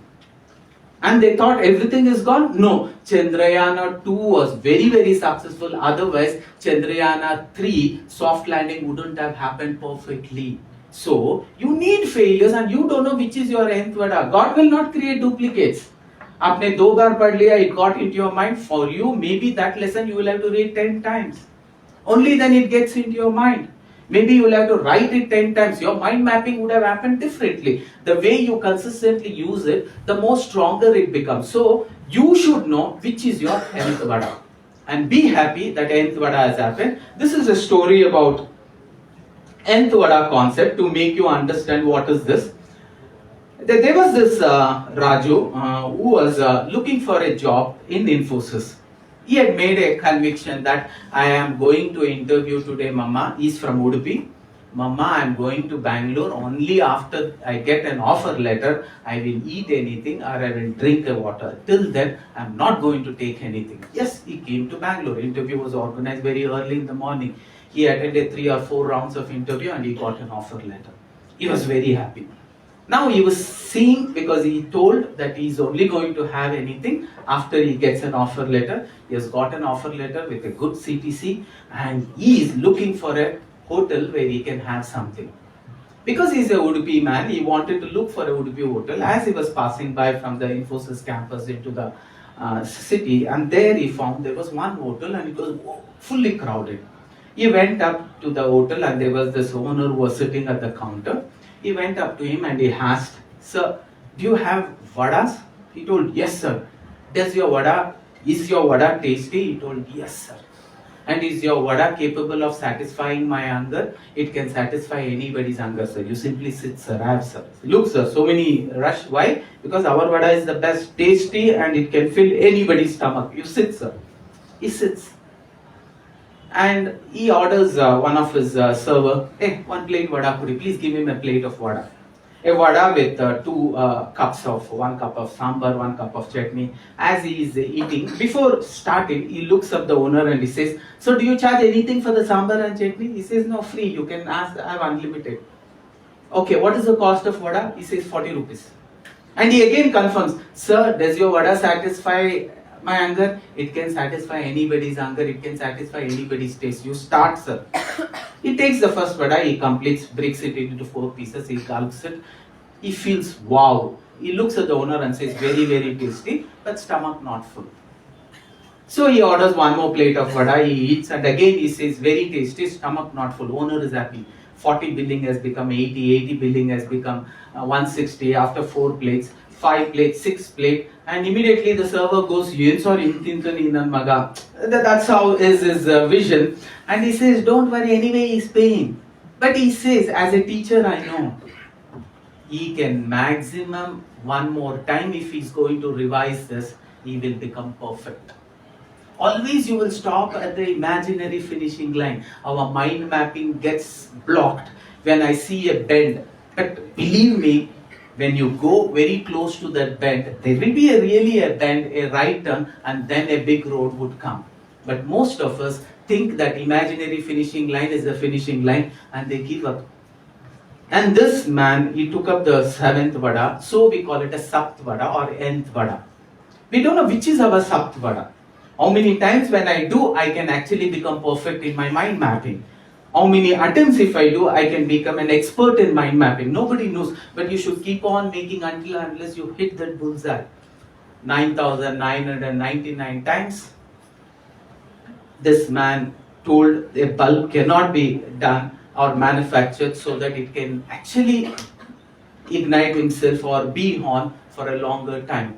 [SPEAKER 3] And they thought everything is gone. No, Chandrayana 2 was very, very successful. Otherwise, Chandrayana 3 soft landing wouldn't have happened perfectly. So, you need failures, and you don't know which is your nth vada. God will not create duplicates. आपने 2 बार पढ़ लिया, it got into your mind. For you, maybe that lesson you will have to read 10 times. Only then it gets into your mind. Maybe you will have to write it 10 times. Your mind mapping would have happened differently. The way you consistently use it, the more stronger it becomes. So, you should know which is your nth vada. And be happy that nth vada has happened. This is a story about nth vada concept to make you understand what is this. There was this Raju who was looking for a job in Infosys. He had made a conviction that I am going to interview today, Mama. He's from Udupi. Mama, I am going to Bangalore. Only after I get an offer letter, I will eat anything or I will drink a water. Till then, I am not going to take anything. Yes, he came to Bangalore. Interview was organized very early in the morning. He attended 3 or 4 rounds of interview and he got an offer letter. He was very happy. Now he was seeing, because he told that he is only going to have anything after he gets an offer letter. He has got an offer letter with a good CTC and he is looking for a hotel where he can have something. Because he is a Udupi man, he wanted to look for a Udupi hotel as he was passing by from the Infosys campus into the city, and there he found there was one hotel and it was fully crowded. He went up to the hotel and there was this owner who was sitting at the counter. He went up to him and he asked, "Sir, do you have vadas?" He told, "Yes, sir." "Is your vada tasty?" He told, "Yes, sir." And is your vada capable of satisfying my hunger? It can satisfy anybody's hunger, sir. You simply sit, sir. Have, sir. Look, sir, so many rush. Why? Because our vada is the best, tasty, and it can fill anybody's stomach. You sit, sir. He sits. And he orders one of his server, hey, one plate vada, could you please give him a plate of vada? A vada with one cup of sambar, 1 cup of chutney. As he is eating, before starting, he looks up the owner and he says, so do you charge anything for the sambar and chutney? He says, no, free, you can ask, I have unlimited. Okay, what is the cost of vada? He says 40 rupees. And he again confirms, sir, does your vada satisfy my hunger? It can satisfy anybody's hunger, it can satisfy anybody's taste. You start, sir. He takes the first vada, he completes, breaks it into 4 pieces, he gulps it. He feels wow. He looks at the owner and says, very, very tasty, but stomach not full. So he orders one more plate of vada, he eats, and again he says, very tasty, stomach not full. Owner is happy. 40 billing has become 80, 80 billing has become 160 after 4 plates, 5 plates, 6 plate, and immediately the server goes, that's how is his vision. And he says, don't worry, anyway he's paying. But he says, as a teacher I know, he can maximum one more time, if he's going to revise this, he will become perfect. Always you will stop at the imaginary finishing line. Our mind mapping gets blocked when I see a bend. But believe me, when you go very close to that bend, there will be really a bend, a right turn, and then a big road would come. But most of us think that imaginary finishing line is the finishing line, and they give up. And this man, he took up the 7th vada, so we call it a sapt vada or nth vada. We don't know which is our sapt vada. How many times when I do, I can actually become perfect in my mind mapping. How many attempts if I do, I can become an expert in mind mapping. Nobody knows, but you should keep on making unless you hit that bullseye. 9,999 times. This man told a bulb cannot be done or manufactured so that it can actually ignite himself or be on for a longer time.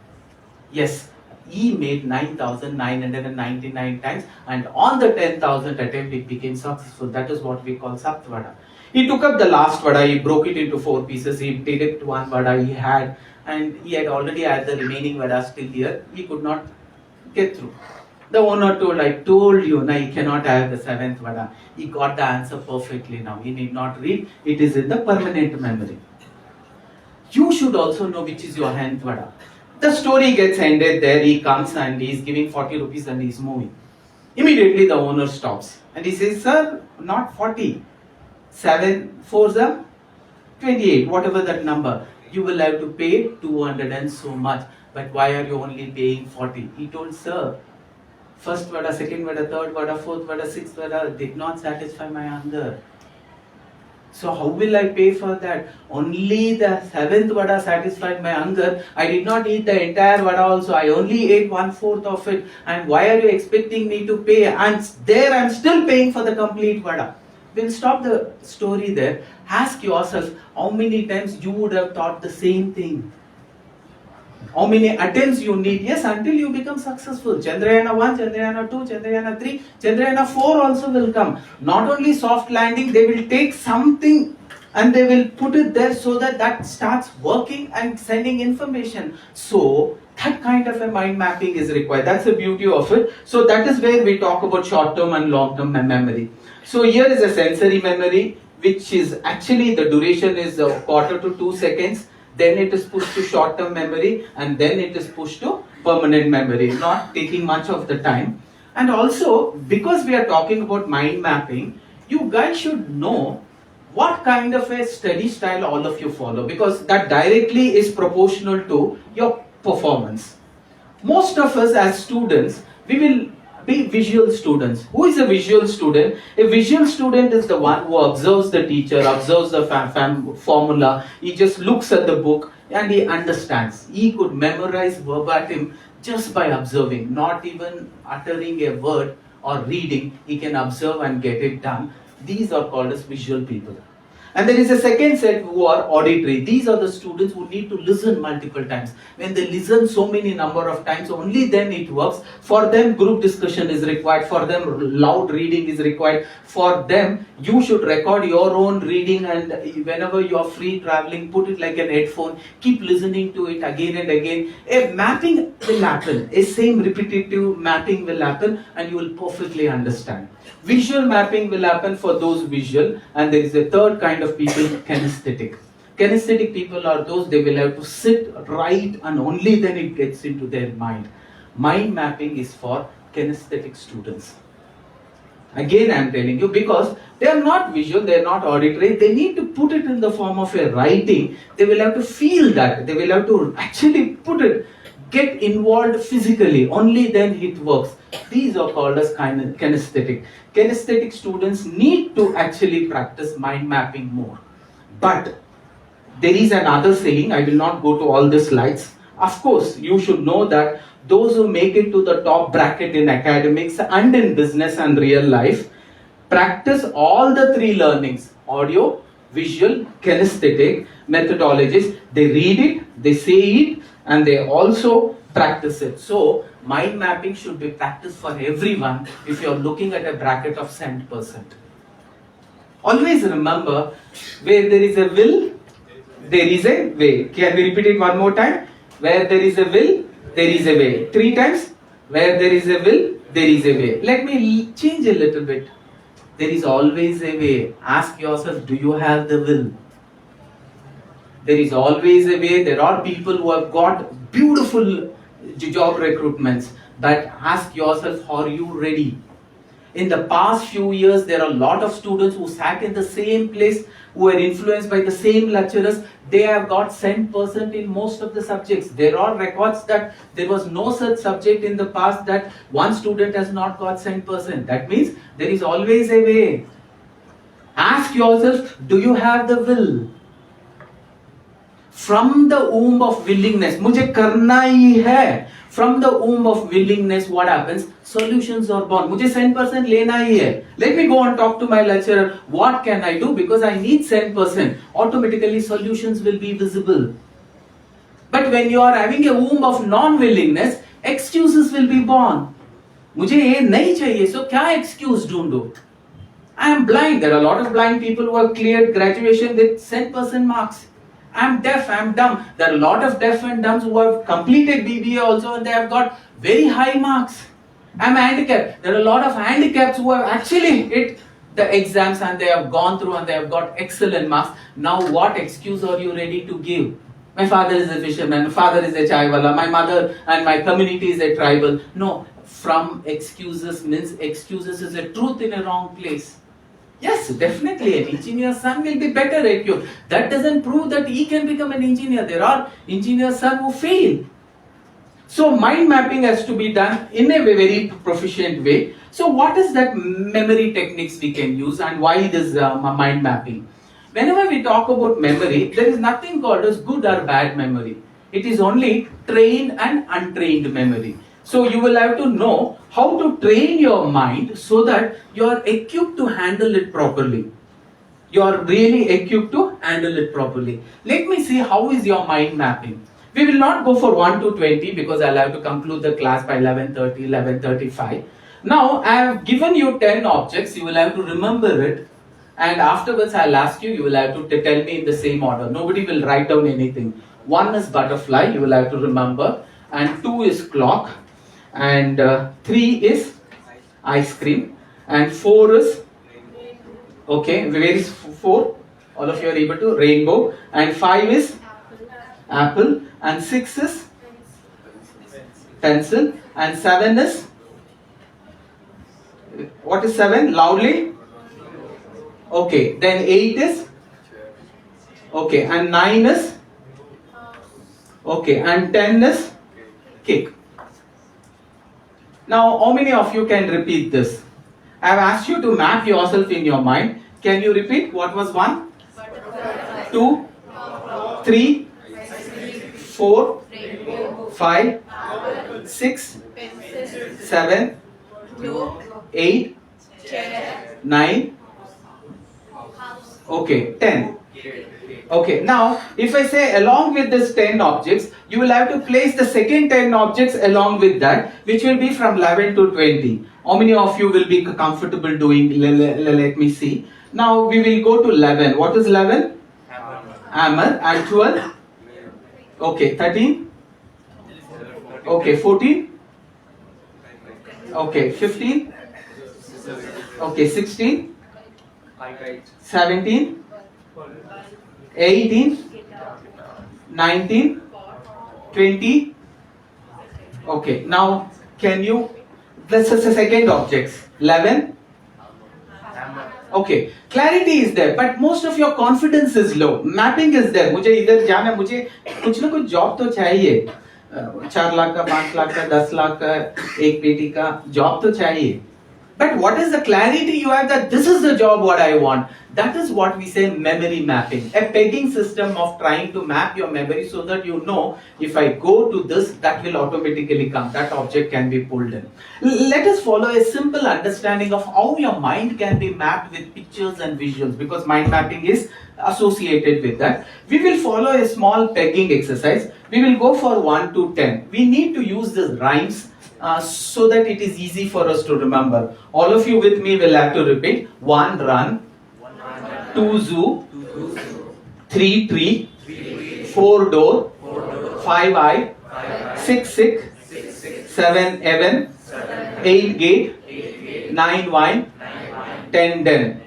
[SPEAKER 3] Yes, he made 9,999 times, and on the 10,000th attempt it became successful. That is what we call saptvada. He took up the last vada, he broke it into 4 pieces, he did one vada he had, and he had already had the remaining vada still here. He could not get through. The owner told, I told you, now he cannot have the 7th vada. He got the answer perfectly now. He need not read, it is in the permanent memory. You should also know which is your 10th vada. The story gets ended there, he comes and he is giving 40 rupees and he is moving. Immediately the owner stops and he says, sir, not 40, 7 4s are 28, whatever that number. You will have to pay 200 and so much. But why are you only paying 40? He told, sir, first vada, second vada, third vada, fourth vada, sixth vada did not satisfy my hunger. So how will I pay for that? Only the 7th vada satisfied my hunger. I did not eat the entire vada also. I only ate 1/4 of it. And why are you expecting me to pay? And there I am still paying for the complete vada. We'll stop the story there. Ask yourself how many times you would have thought the same thing. How many attempts you need? Yes, until you become successful. Chandrayana 1, Chandrayana 2, Chandrayana 3, Chandrayana 4 also will come. Not only soft landing, they will take something and they will put it there so that that starts working and sending information. So, that kind of a mind mapping is required. That's the beauty of it. So, that is where we talk about short-term and long-term memory. So, here is a sensory memory, which is actually the duration is 1/4 to 2 seconds. Then it is pushed to short-term memory, and then it is pushed to permanent memory, not taking much of the time. And also, because we are talking about mind mapping, you guys should know what kind of a study style all of you follow, because that directly is proportional to your performance. Most of us as students, we will be visual students. Who is a visual student? A visual student is the one who observes the teacher, observes the formula, he just looks at the book and he understands. He could memorize verbatim just by observing, not even uttering a word or reading, he can observe and get it done. These are called as visual people. And there is a second set who are auditory. These are the students who need to listen multiple times. When they listen so many number of times, only then it works. For them, group discussion is required. For them, loud reading is required. For them, you should record your own reading, and whenever you are free traveling, put it like an headphone. Keep listening to it again and again. A mapping will happen. A same repetitive mapping will happen, and you will perfectly understand. Visual mapping will happen for those visual, and there is a third kind of people, kinesthetic. Kinesthetic people are those, they will have to sit, write, and only then it gets into their mind. Mind mapping is for kinesthetic students. Again, I am telling you, because they are not visual, they are not auditory, they need to put it in the form of a writing. They will have to feel that, they will have to actually put it, get involved physically, only then it works. These are called as kinesthetic. Kinesthetic students need to actually practice mind mapping more. But there is another saying, I will not go to all the slides. Of course, you should know that those who make it to the top bracket in academics and in business and real life, practice all the three learnings: audio, visual, kinesthetic methodologies. They read it, they say it, and they also practice it. So, mind mapping should be practiced for everyone if you are looking at a bracket of 100%. Always remember, where there is a will, there is a way. Can we repeat it one more time? Where there is a will, there is a way. 3 times. Where there is a will, there is a way. Let me change a little bit. There is always a way. Ask yourself, do you have the will? There is always a way. There are people who have got beautiful job recruitments, but ask yourself, are you ready? In the past few years, there are a lot of students who sat in the same place, who were influenced by the same lecturers. They have got 100% in most of the subjects. There are records that there was no such subject in the past that one student has not got 100%. That means there is always a way. Ask yourself, do you have the will? From the womb of willingness, मुझे करना ही है. From the womb of willingness, what happens? Solutions are born. मुझे 100% लेना ही है. Let me go and talk to my lecturer. What can I do? Because I need 100%. Automatically solutions will be visible. But when you are having a womb of non-willingness, excuses will be born. मुझे ये नहीं चाहिए, so क्या excuse ढूंढो? I am blind. There are a lot of blind people who have cleared graduation with 100% marks. I am deaf, I am dumb. There are a lot of deaf and dumbs who have completed BBA also, and they have got very high marks. I am handicapped. There are a lot of handicaps who have actually hit the exams and they have gone through and they have got excellent marks. Now what excuse are you ready to give? My father is a fisherman, my father is a chaiwala, my mother and my community is a tribal. No, from excuses means excuses is a truth in a wrong place. Yes, definitely an engineer's son will be better at you. That doesn't prove that he can become an engineer. There are engineer's sons who fail. So mind mapping has to be done in a very proficient way. So what is that memory techniques we can use and why this mind mapping? Whenever we talk about memory, there is nothing called as good or bad memory. It is only trained and untrained memory. So you will have to know how to train your mind so that you are equipped to handle it properly. You are really equipped to handle it properly. Let me see how is your mind mapping. We will not go for 1 to 20 because I'll have to conclude the class by 11:30, 11:35. Now I have given you 10 objects. You will have to remember it. And afterwards I'll ask you, you will have to tell me in the same order. Nobody will write down anything. 1 is butterfly, you will have to remember. And 2 is clock. And 3 is ice cream. And 4 is, okay, where is 4? All of you are able to, rainbow. And 5 is apple. And 6 is pencil. And 7 is, what is 7? Loudly? Okay, then 8 is, okay, and 9 is, okay, and 10 is cake. Now, how many of you can repeat this? I have asked you to map yourself in your mind. Can you repeat? What was 1? 2, 3, 4, 5, 6, 7, 8, 9, Okay, 10. Okay, now if I say along with this 10 objects, you will have to place the second 10 objects along with that, which will be from 11 to 20. How many of you will be comfortable doing? Let me see. Now we will go to 11. What is 11? Hammer. And 12? Okay, 13? Okay, 14? Okay, 15? Okay, 16? 17? 18, 19, 20. Okay, now can you, this is the second objects. 11. Okay, clarity is there, but most of your confidence is low. Mapping is there. मुझे इधर जाना, मुझे कुछ ना कुछ job तो चाहिए. 4 लाख का, 5 लाख का, 10 लाख का, एक पेटी का जॉब तो चाहिए. But what is the clarity you have that this is the job what I want? That is what we say memory mapping. A pegging system of trying to map your memory so that you know if I go to this, that will automatically come. That object can be pulled in. Let us follow a simple understanding of how your mind can be mapped with pictures and visuals, because mind mapping is associated with that. We will follow a small pegging exercise. We will go for 1 to 10. We need to use these rhymes so that it is easy for us to remember. All of you with me will have to repeat. 1 run, 2 zoo, 3 tree, 4 door, 5 eye, 6 sick, 7 heaven, 8 gate, 9 wine, 10 den.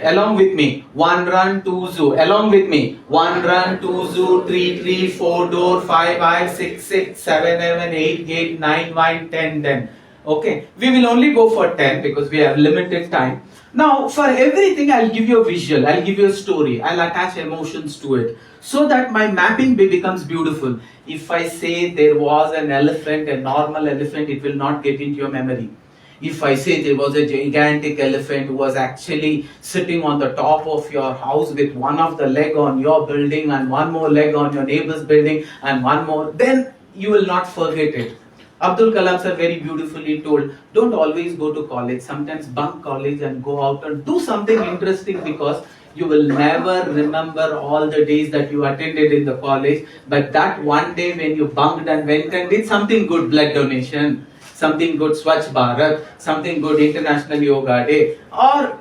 [SPEAKER 3] Along with me. 1 run, 2 zoo. Along with me. 1 run, 2 zoo, 3 tree, 4 door, 5 eye, 6 6, 7 heaven, 8 gate, 9 wine, 10 den. Okay. We will only go for 10 because we have limited time. Now for everything I'll give you a visual. I'll give you a story. I'll attach emotions to it so that my mapping becomes beautiful. If I say there was an elephant, a normal elephant, it will not get into your memory. If I say there was a gigantic elephant who was actually sitting on the top of your house with one of the leg on your building and one more leg on your neighbor's building and one more, then you will not forget it. Abdul Kalam sir very beautifully told, don't always go to college. Sometimes bunk college and go out and do something interesting, because you will never remember all the days that you attended in the college. But that one day when you bunked and went and did something good, blood donation, something good, Swachh Bharat, something good, International Yoga Day, or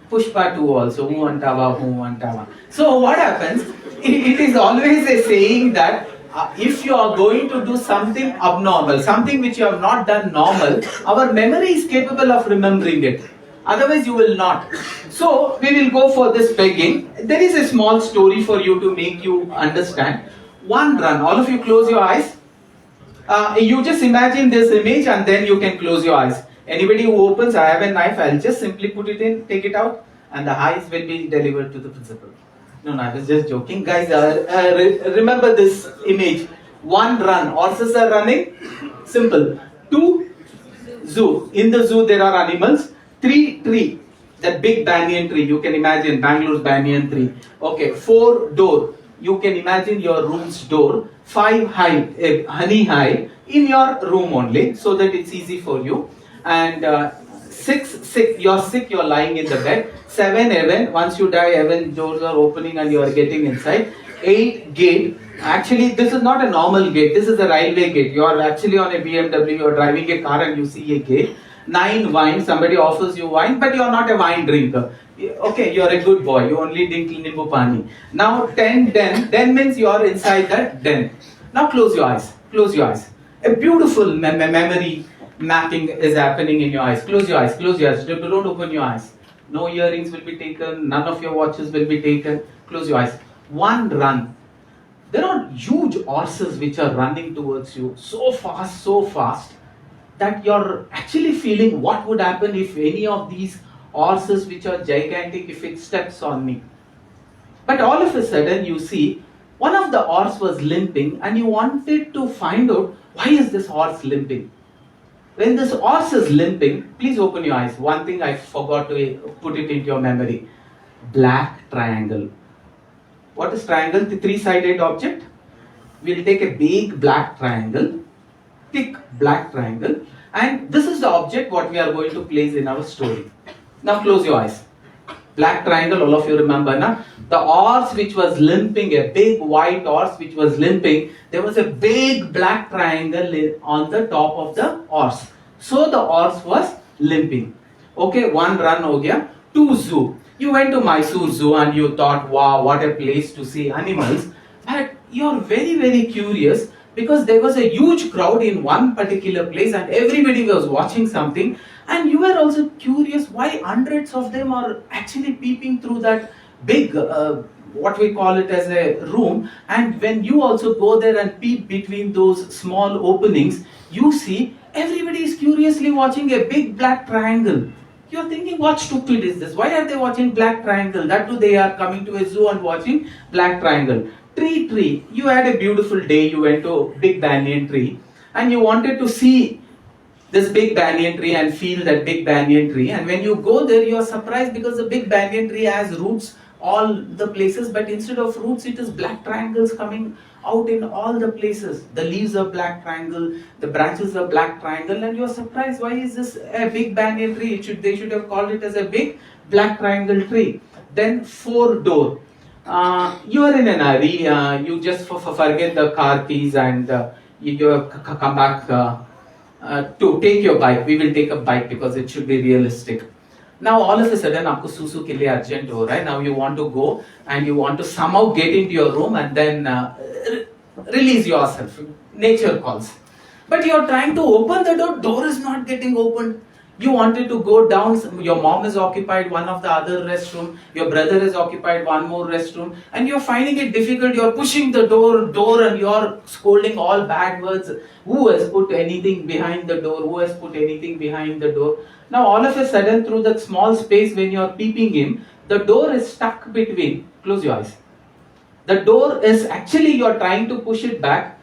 [SPEAKER 3] Pushpa 2 also, Hu Antawa. So what happens, it is always a saying that if you are going to do something abnormal, something which you have not done normal, our memory is capable of remembering it. Otherwise you will not. So we will go for this pegging. There is a small story for you to make you understand. 1 run, all of you close your eyes. You just imagine this image and then you can close your eyes. Anybody who opens, I have a knife, I'll just simply put it in, take it out, and the eyes will be delivered to the principal. No, I was just joking. Guys, remember this image. 1 run, horses are running, simple. 2, zoo. In the zoo there are animals. 3, tree, that big banyan tree, you can imagine Bangalore's banyan tree. Okay, 4, door. You can imagine your room's door. 5, hive, honey hive in your room only, so that it's easy for you. And 6, sick, you're sick, you're lying in the bed. 7, heaven, once you die, heaven doors are opening and you are getting inside. 8, gate. Actually, this is not a normal gate, this is a railway gate. You are actually on a BMW, you are driving a car and you see a gate. 9, wine, somebody offers you wine, but you are not a wine drinker. Okay, you are a good boy, you only drink nimbu pani. Now 10, den. Den means you are inside that den. Now close your eyes, close your eyes. A beautiful memory mapping is happening in your eyes. Close your eyes, close your eyes. Don't open your eyes. No earrings will be taken, none of your watches will be taken. Close your eyes. 1 run. There are huge horses which are running towards you so fast that you're actually feeling what would happen if any of these horses which are gigantic, if it steps on me. But all of a sudden you see one of the horse was limping and you wanted to find out why is this horse limping. When this horse is limping, please open your eyes. One thing I forgot to put it into your memory. Black triangle. What is triangle? The 3-sided object. We'll take a big black triangle, thick black triangle, and this is the object what we are going to place in our story. Now close your eyes. Black triangle, all of you remember, na? The horse which was limping, a big white horse which was limping, there was a big black triangle on the top of the horse. So the horse was limping. Okay, one run ho gaya. Two, zoo. You went to Mysore Zoo and you thought, wow, what a place to see animals. But you're very, very curious because there was a huge crowd in one particular place and everybody was watching something, and you were also curious why hundreds of them are actually peeping through that big what we call it as a room. And when you also go there and peep between those small openings, you see everybody is curiously watching a big black triangle. You're thinking, what stupid is this? Why are they watching black triangle? That too, they are coming to a zoo and watching black triangle. Tree. You had a beautiful day. You went to big banyan tree and you wanted to see this big banyan tree and feel that big banyan tree. And when you go there, you are surprised because the big banyan tree has roots all the places, but instead of roots, it is black triangles coming out in all the places. The leaves are black triangle, the branches are black triangle, and you are surprised, why is this a big banyan tree? They should have called it as a big black triangle tree. Then 4-door. You are in an hurry, you just forget the car keys and you have come back to take your bike. We will take a bike because it should be realistic. Now all of a sudden आपको सुसु के लिए urgent हो रहा है. Now you want to go and you want to somehow get into your room and then release yourself. Nature calls. But you are trying to open the door. Door is not getting opened. You wanted to go down, your mom is occupied one of the other restroom, your brother is occupied one more restroom, and you're finding it difficult. You're pushing the door and you're scolding all bad words. Who has put anything behind the door? Who has put anything behind the door? Now all of a sudden, through that small space when you're peeping in, the door is stuck between. Close your eyes. The door is actually, you're trying to push it back,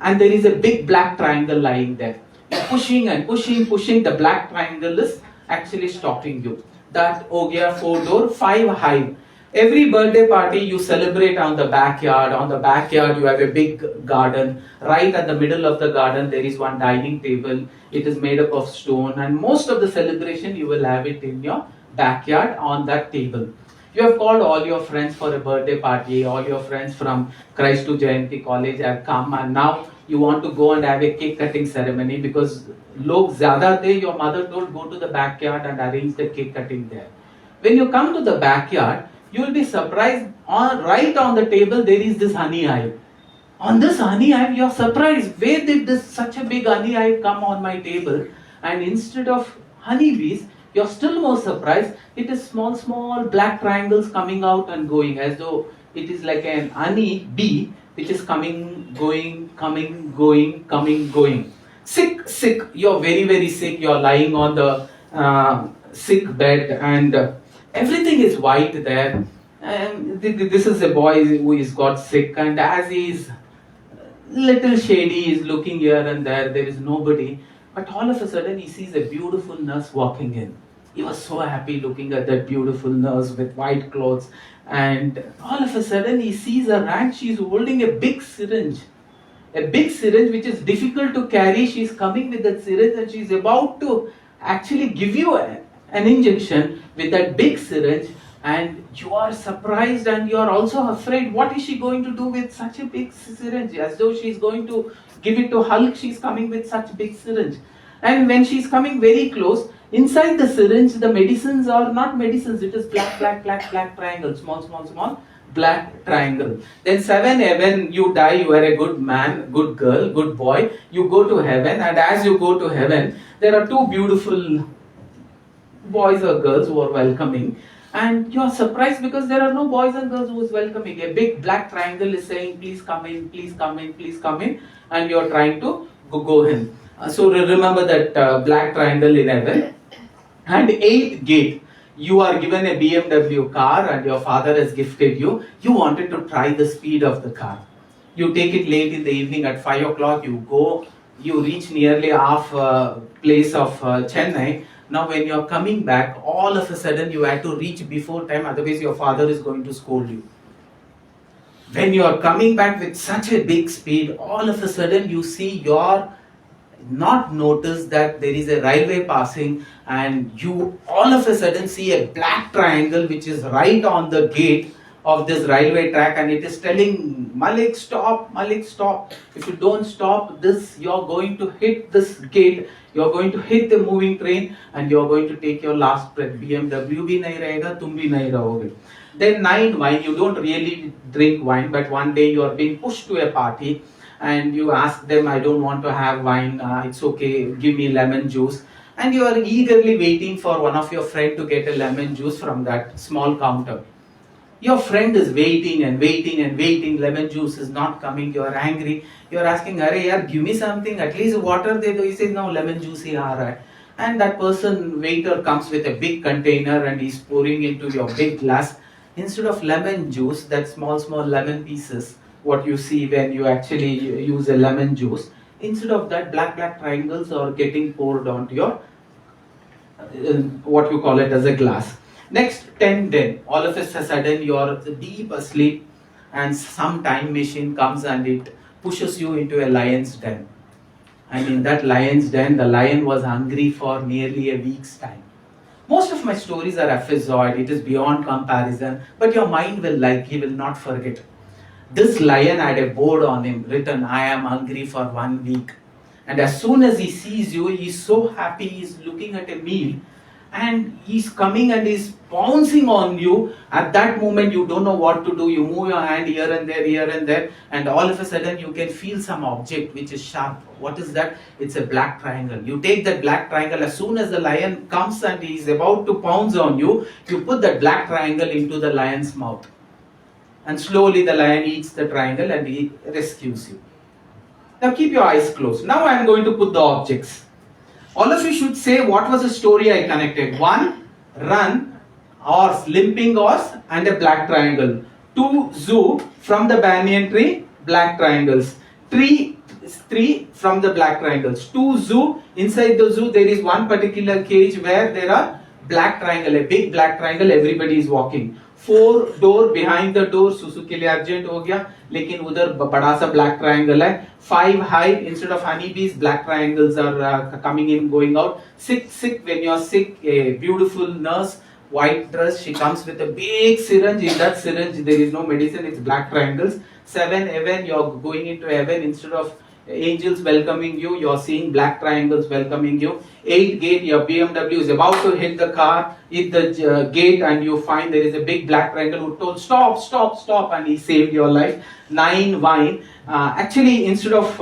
[SPEAKER 3] and there is a big black triangle lying there. Pushing and pushing, the black triangle is actually stopping you. That ho gaya 4-door, 5 high. Every birthday party you celebrate on the backyard. On the backyard you have a big garden. Right at the middle of the garden there is one dining table. It is made up of stone, and most of the celebration you will have it in your backyard on that table. You have called all your friends for a birthday party. All your friends from Christ Janti College have come, and now you want to go and have a cake cutting ceremony because log zyada the, your mother told go to the backyard and arrange the cake cutting there. When you come to the backyard, you will be surprised, right on the table there is this honey hive. On this honey hive you are surprised, where did this such a big honey hive come on my table? And instead of honeybees, you are still more surprised, it is small black triangles coming out and going, as though it is like an honey bee which is coming, going. Sick, you're very sick, you're lying on the sick bed, and everything is white there. And this is a boy who is got sick, and as he is little shady, he is looking here and there is nobody. But all of a sudden he sees a beautiful nurse walking in. He was so happy looking at that beautiful nurse with white clothes, and all of a sudden he sees her hand. She's holding a big syringe which is difficult to carry. She's coming with that syringe and she's about to actually give you an injection with that big syringe, and you are surprised and you are also afraid. What is she going to do with such a big syringe? As though she's going to give it to Hulk, she's coming with such big syringe. And when she's coming very close, inside the syringe, the medicines are not medicines, it is black triangle, small black triangle. Then 7 heaven, you die, you are a good man, good girl, good boy, you go to heaven, and as you go to heaven, there are 2 beautiful boys or girls who are welcoming, and you are surprised because there are no boys and girls who is welcoming. A big black triangle is saying, please come in, please come in, please come in, and you are trying to go in. So remember that black triangle in heaven. And 8th gate, you are given a BMW car and your father has gifted you. You wanted to try the speed of the car. You take it late in the evening at 5 o'clock, you go, you reach nearly half place of Chennai. Now when you are coming back, all of a sudden you had to reach before time, otherwise your father is going to scold you. When you are coming back with such a big speed, all of a sudden you see your not notice that there is a railway passing and you all of a sudden see a black triangle which is right on the gate of this railway track, and it is telling Malik, stop, Malik, stop. If you don't stop this, you're going to hit this gate, you're going to hit the moving train, and you're going to take your last breath. BMW bhi nahi rahega, tum bhi nahi rahoge. Then 9, wine. You don't really drink wine, but one day you are being pushed to a party and you ask them, I don't want to have wine, it's okay, give me lemon juice. And you are eagerly waiting for one of your friend to get a lemon juice from that small counter. Your friend is waiting and waiting and waiting, lemon juice is not coming, you are angry, you are asking, Arey yaar, give me something, at least water de do. He says, no, lemon juice hi aa raha hai. And that person, waiter, comes with a big container and he's pouring into your big glass. Instead of lemon juice, that small lemon pieces, what you see when you actually use a lemon juice, instead of that, black triangles are getting poured onto your what you call it as a glass. Next, 10 then, all of a sudden you are deep asleep and some time machine comes and it pushes you into a lion's den. And in that lion's den, the lion was hungry for nearly a week's time. Most of my stories are episodic, it is beyond comparison, but your mind will like, he will not forget. This lion had a board on him written, I am hungry for 1 week. And as soon as he sees you, he's so happy, he's looking at a meal and he's coming and he's pouncing on you. At that moment, you don't know what to do. You move your hand here and there, and all of a sudden you can feel some object which is sharp. What is that? It's a black triangle. You take that black triangle. As soon as the lion comes and he's about to pounce on you, you put that black triangle into the lion's mouth. And slowly the lion eats the triangle and he rescues you. Now keep your eyes closed. Now I am going to put the objects. All of you should say what was the story I connected. 1, run, horse, limping horse and a black triangle. 2, zoo, from the banyan tree, black triangles. 3, from the black triangles. 2, zoo, inside the zoo there is one particular cage where there are black triangle, a big black triangle, everybody is walking. 4, door, behind the door, Susu के लिए urgent हो गया, लेकिन उधर बड़ा सा black triangle है. 5, hive, instead of honeybees, black triangles are coming in, going out. 6, sick, when you are sick, a beautiful nurse, white dress, she comes with a big syringe. In that syringe there is no medicine, it's black triangles. 7, heaven, you are going into heaven, instead of angels welcoming you, you are seeing black triangles welcoming you. 8, gate, your BMW is about to hit the car, hit the gate, and you find there is a big black triangle who told stop, and he saved your life. 9, wine, actually instead of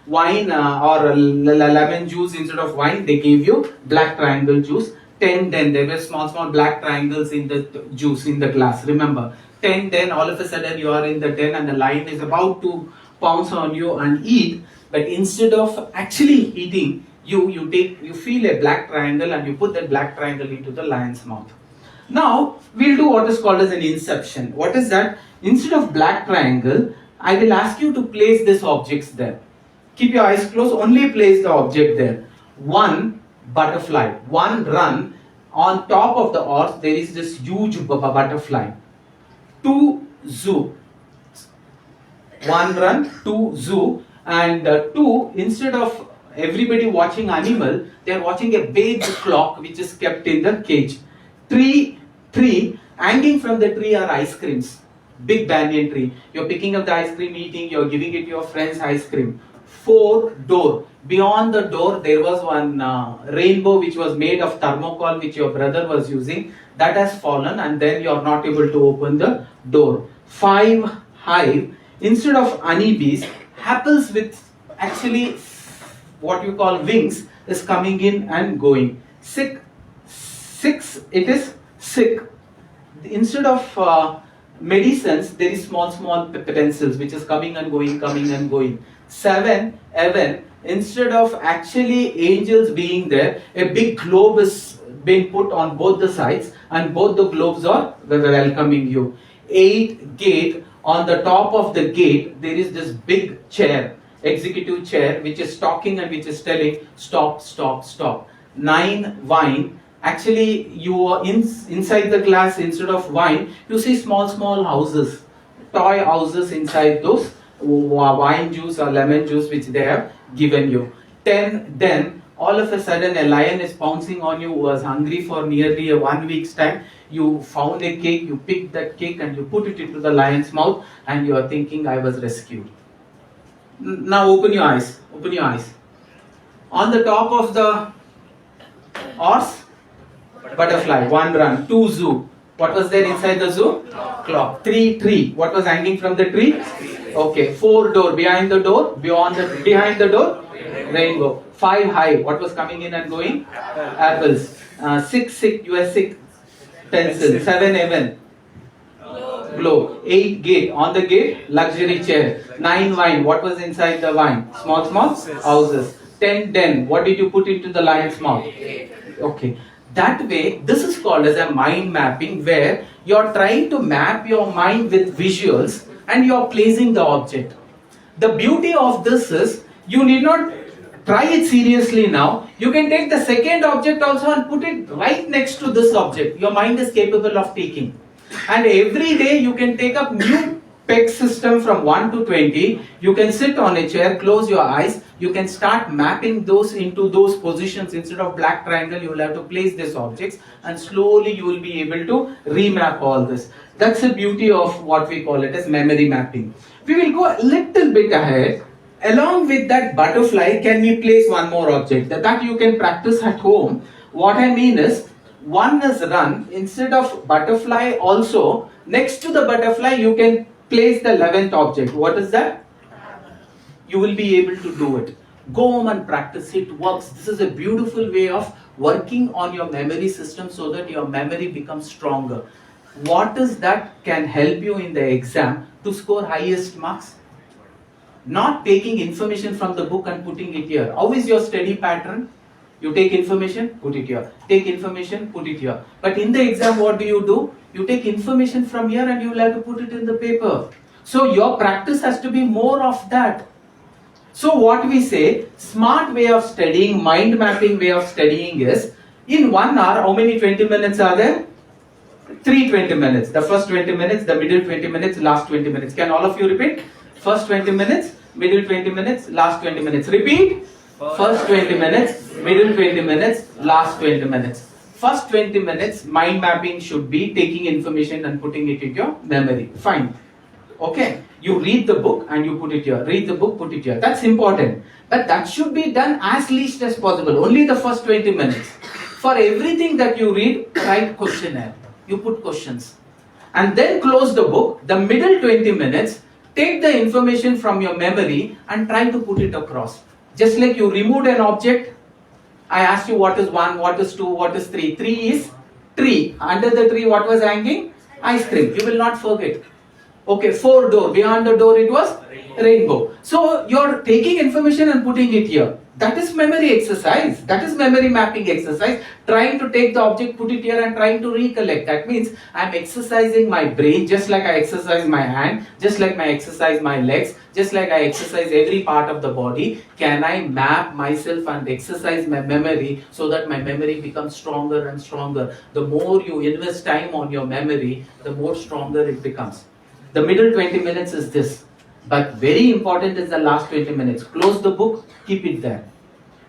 [SPEAKER 3] wine or lemon juice, instead of wine they gave you black triangle juice. 10, then there were small black triangles in the juice in the glass, remember. 10, then all of a sudden you are in the den and the lion is about to pounce on you and eat, but instead of actually eating, you feel a black triangle and you put that black triangle into the lion's mouth. Now we'll do what is called as an inception. What is that? Instead of black triangle, I will ask you to place these objects there. Keep your eyes closed, only place the object there. 1, butterfly. 1, run. On top of the horse there is this huge butterfly. 2, zoo. 1, run. 2, zoo. And 2, instead of everybody watching animal, they are watching a big clock which is kept in the cage. 3, hanging from the tree are ice creams. Big banyan tree. You're picking up the ice cream, eating, you're giving it to your friends ice cream. 4, door. Beyond the door there was one rainbow which was made of thermocol which your brother was using. That has fallen and then you're not able to open the door. 5, hive. Instead of honeybees, happens with actually what you call wings is coming in and going. 6, it is sick. Instead of medicines, there is small pencils which is coming and going. 7, heaven. Instead of actually angels being there, a big globe is being put on both the sides and both the globes are welcoming you. 8, gate. On the top of the gate, there is this big chair, executive chair, which is talking and which is telling stop. 9, wine. Actually, you are inside the glass. Instead of wine, you see small houses, toy houses inside those wine juice or lemon juice which they have given you. 10, then all of a sudden a lion is pouncing on you, who was hungry for nearly a 1 week's time. You found a cake, you picked that cake and you put it into the lion's mouth, and you are thinking, I was rescued. Now open your eyes, open your eyes. On the top of the horse, butterfly, 1 run, 2 zoo. What was there inside the zoo? Clock. 3 tree. What was hanging from the tree? Okay. 4 door. Behind the door? Behind the door? Rainbow. 5 high. What was coming in and going? Apples. 6 sick. You were sick. Pencil. 7 heaven. Globe. 8 gate. On the gate? Luxury chair. 9 wine. What was inside the wine? Small houses. 10 den. What did you put into the lion's mouth? Okay. That way, this is called as a mind mapping, where you're trying to map your mind with visuals and you're placing the object. The beauty of this is, you need not try it seriously now. You can take the second object also and put it right next to this object. Your mind is capable of taking. And every day you can take up new PEG system from 1 to 20. You can sit on a chair, close your eyes. You can start mapping those into those positions. Instead of black triangle, you will have to place these objects, and slowly you will be able to remap all this. That's the beauty of what we call it as memory mapping. We will go a little bit ahead. Along with that butterfly, can we place one more object? That you can practice at home. What I mean is, one is run. Instead of butterfly also, next to the butterfly, you can place the 11th object. What is that? You will be able to do it. Go home and practice. It works. This is a beautiful way of working on your memory system so that your memory becomes stronger. What is that can help you in the exam to score highest marks? Not taking information from the book and putting it here. How is your study pattern? You take information, put it here. Take information, put it here. But in the exam, what do? You take information from here and you will have to put it in the paper. So your practice has to be more of that. So what we say, smart way of studying, mind mapping way of studying is, in 1 hour, how many 20 minutes are there? 3 20 minutes. The first 20 minutes, the middle 20 minutes, last 20 minutes. Can all of you repeat? First 20 minutes, middle 20 minutes, last 20 minutes. Repeat. First 20 minutes, middle 20 minutes, last 20 minutes. First 20 minutes, mind mapping should be taking information and putting it in your memory. Fine. Okay. You read the book and you put it here. Read the book, put it here. That's important. But that should be done as least as possible. Only the first 20 minutes. For everything that you read, write questionnaire. You put questions. And then close the book. The middle 20 minutes, take the information from your memory and try to put it across. Just like you removed an object. I asked you what is 1, what is 2, what is 3. 3 is tree. Under the tree, what was hanging? Ice cream. You will not forget. Okay, 4 door. Behind the door, it was rainbow. So you're taking information and putting it here. That is memory exercise. That is memory mapping exercise. Trying to take the object, put it here and trying to recollect. That means I'm exercising my brain just like I exercise my hand, just like I exercise my legs, just like I exercise every part of the body. Can I map myself and exercise my memory so that my memory becomes stronger and stronger? The more you invest time on your memory, the more stronger it becomes. The middle 20 minutes is this. But very important is the last 20 minutes. Close the book, keep it there.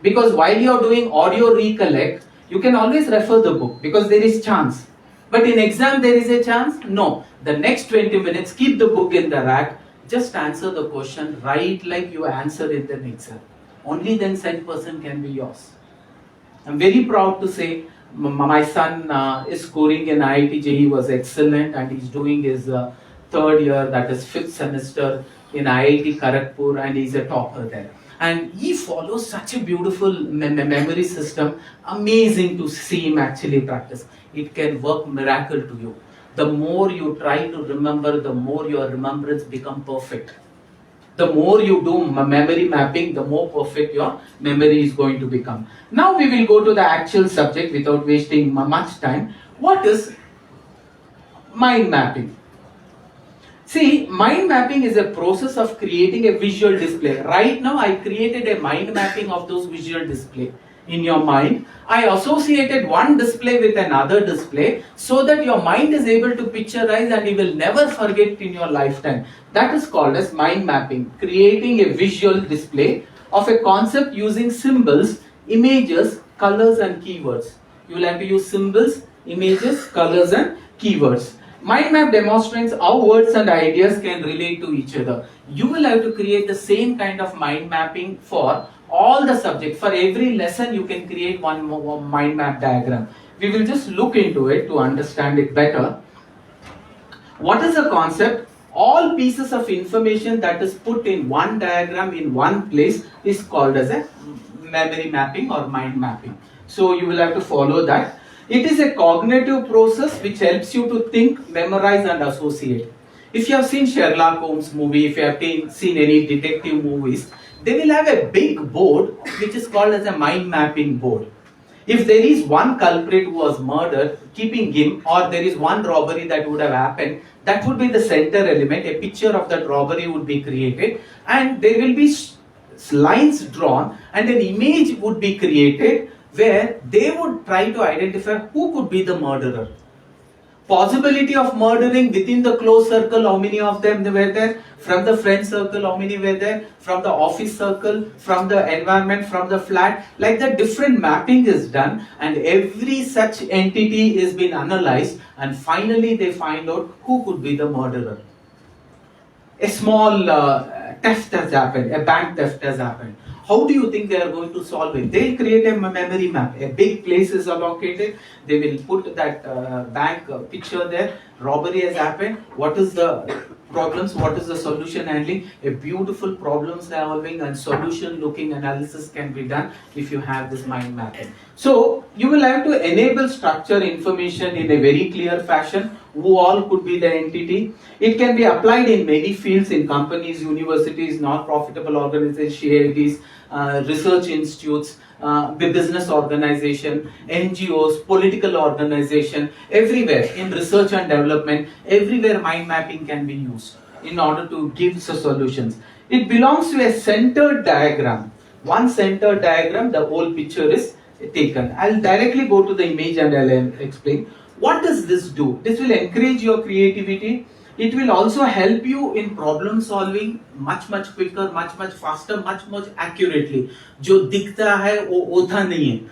[SPEAKER 3] Because while you're doing audio recollect, you can always refer the book because there is chance. But in exam, there is a chance? No. The next 20 minutes, keep the book in the rack. Just answer the question, write like you answer in an exam. Only then 100% can be yours. I'm very proud to say my son is scoring in IIT JEE, was excellent, and he's doing his 3rd year, that is 5th semester in IIT Kharagpur, and he's a topper there. And he follows such a beautiful memory system. Amazing to see him actually practice. It can work miracle to you. The more you try to remember, the more your remembrance become perfect. The more you do memory mapping, the more perfect your memory is going to become. Now we will go to the actual subject without wasting much time. What is mind mapping? See, mind mapping is a process of creating a visual display. Right now, I created a mind mapping of those visual display in your mind. I associated one display with another display so that your mind is able to picturize and you will never forget in your lifetime. That is called as mind mapping, creating a visual display of a concept using symbols, images, colors and keywords. You will have to use symbols, images, colors and keywords. Mind map demonstrates how words and ideas can relate to each other. You will have to create the same kind of mind mapping for all the subjects. For every lesson you can create one mind map diagram. We will just look into it to understand it better. What is a concept? All pieces of information that is put in one diagram in one place is called as a memory mapping or mind mapping. So you will have to follow that. It is a cognitive process which helps you to think, memorize and associate. If you have seen Sherlock Holmes movie, if you have seen any detective movies, they will have a big board which is called as a mind mapping board. If there is one culprit who was murdered, keeping him, or there is one robbery that would have happened, that would be the center element. A picture of that robbery would be created and there will be lines drawn and an image would be created where they would try to identify who could be the murderer. Possibility of murdering within the close circle, how many of them were there? From the friend circle, how many were there? From the office circle, from the environment, from the flat. Like that, different mapping is done and every such entity is being analyzed and finally they find out who could be the murderer. A small theft has happened, a bank theft has happened. How do you think they are going to solve it? They'll create a memory map. A big place is allocated. They will put that bank picture there. Robbery has happened. What is the problems? What is the solution handling? A beautiful problem solving and solution looking analysis can be done if you have this mind mapping. So you will have to enable structure information in a very clear fashion. Who all could be the entity? It can be applied in many fields, in companies, universities, non-profitable organizations, charities, research institutes, business organization, NGOs, political organization, everywhere in research and development, everywhere mind mapping can be used in order to give the solutions. It belongs to a centered diagram. One centered diagram, the whole picture is taken. I'll directly go to the image and I'll explain. What does this do? This will encourage your creativity. It will also help you in problem solving much quicker, much faster, much accurately. जो दिखता है वो होता नहीं है.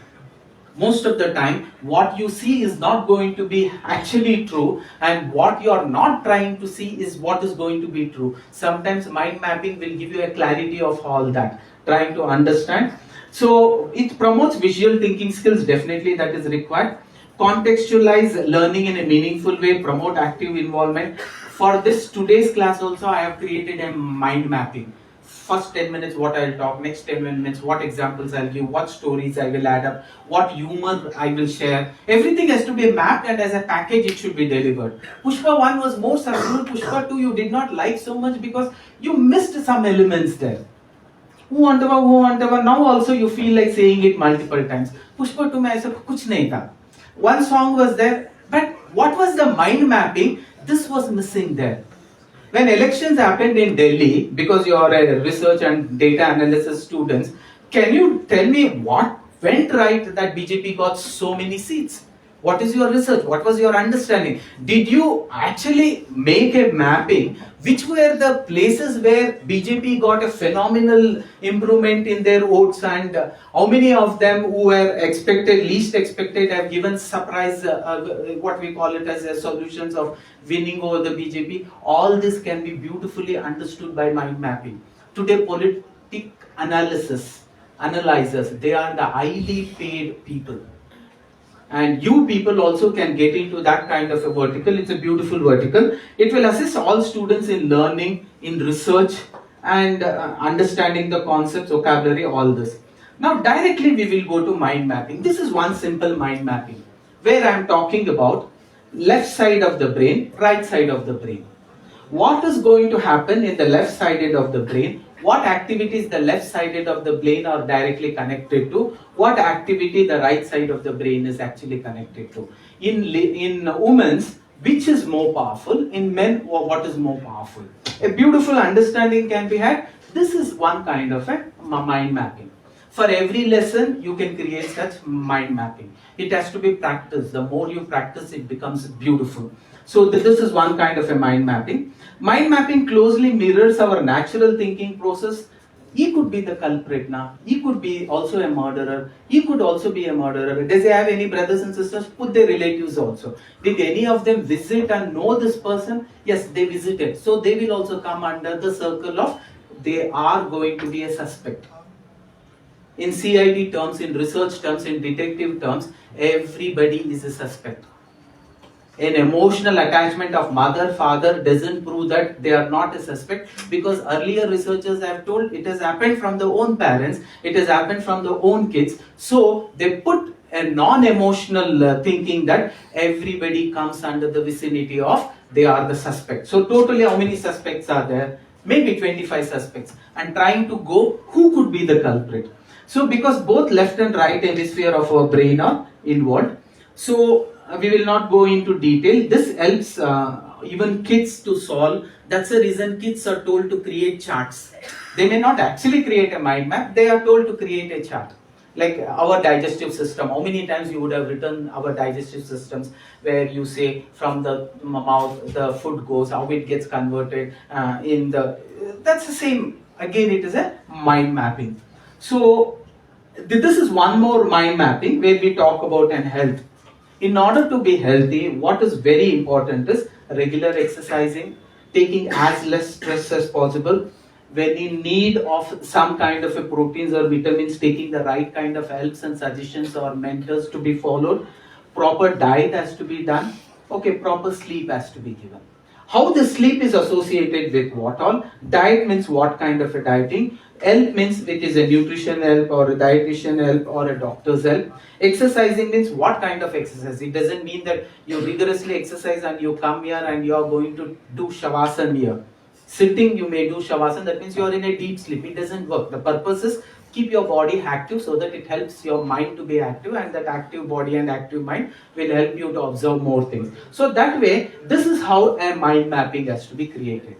[SPEAKER 3] Most of the time, what you see is not going to be actually true, and what you are not trying to see is what is going to be true. Sometimes mind mapping will give you a clarity of all that, trying to understand. So it promotes visual thinking skills, definitely that is required. Contextualize learning in a meaningful way, promote active involvement. For this today's class also, I have created a mind mapping. First 10 minutes what I will talk, next 10 minutes what examples I will give, what stories I will add up, what humor I will share. Everything has to be mapped and as a package it should be delivered. Pushpa 1 was more successful, Pushpa 2 you did not like so much because you missed some elements there. Now also you feel like saying it multiple times. Pushpa 2 mein aisa kuch nahi tha. One song was there, but what was the mind mapping? This was missing there. When elections happened in Delhi, because you are a research and data analysis students, can you tell me what went right that BJP got so many seats? What is your research? What was your understanding? Did you actually make a mapping? Which were the places where BJP got a phenomenal improvement in their votes, and how many of them who were expected, least expected, have given surprise, what we call it as a solutions of winning over the BJP? All this can be beautifully understood by mind mapping. Today, politic analyzers, they are the highly paid people. And you people also can get into that kind of a vertical. It's a beautiful vertical. It will assist all students in learning, in research, and understanding the concepts, vocabulary, all this. Now directly we will go to mind mapping. This is one simple mind mapping where I am talking about left side of the brain, right side of the brain. What is going to happen in the left sided of the brain? What activities the left sided of the brain are directly connected to? What activity the right side of the brain is actually connected to? In women's, which is more powerful? In men, what is more powerful? A beautiful understanding can be had. This is one kind of a mind mapping. For every lesson, you can create such mind mapping. It has to be practiced. The more you practice, it becomes beautiful. So this is one kind of a mind mapping. Mind mapping closely mirrors our natural thinking process. He could be the culprit now. He could be also a murderer. He could also be a murderer. Does he have any brothers and sisters? Put their relatives also. Did any of them visit and know this person? Yes, they visited. So they will also come under the circle of they are going to be a suspect. In CID terms, in research terms, in detective terms, everybody is a suspect. An emotional attachment of mother, father doesn't prove that they are not a suspect, because earlier researchers have told it has happened from their own parents, it has happened from their own kids. So they put a non-emotional thinking that everybody comes under the vicinity of they are the suspect. So totally how many suspects are there? Maybe 25 suspects, and trying to go who could be the culprit. So because both left and right hemisphere of our brain are involved, so we will not go into detail. This helps even kids to solve. That's the reason kids are told to create charts. They may not actually create a mind map, they are told to create a chart. Like our digestive system, how many times you would have written our digestive systems, where you say from the mouth the food goes, how it gets converted in the, that's the same. Again, it is a mind mapping. So this is one more mind mapping where we talk about an health. In order to be healthy, what is very important is regular exercising, taking as less stress as possible. When in need of some kind of a proteins or vitamins, taking the right kind of helps and suggestions or mentors to be followed. Proper diet has to be done. Okay, proper sleep has to be given. How the sleep is associated with what all? Diet means what kind of a dieting. Help means it is a nutrition help or a dietitian help or a doctor's help. Exercising means what kind of exercise. It doesn't mean that you rigorously exercise and you come here and you are going to do shavasana here. Sitting you may do shavasana, that means you are in a deep sleep. It doesn't work. The purpose is keep your body active so that it helps your mind to be active, and that active body and active mind will help you to observe more things. So that way, this is how a mind mapping has to be created.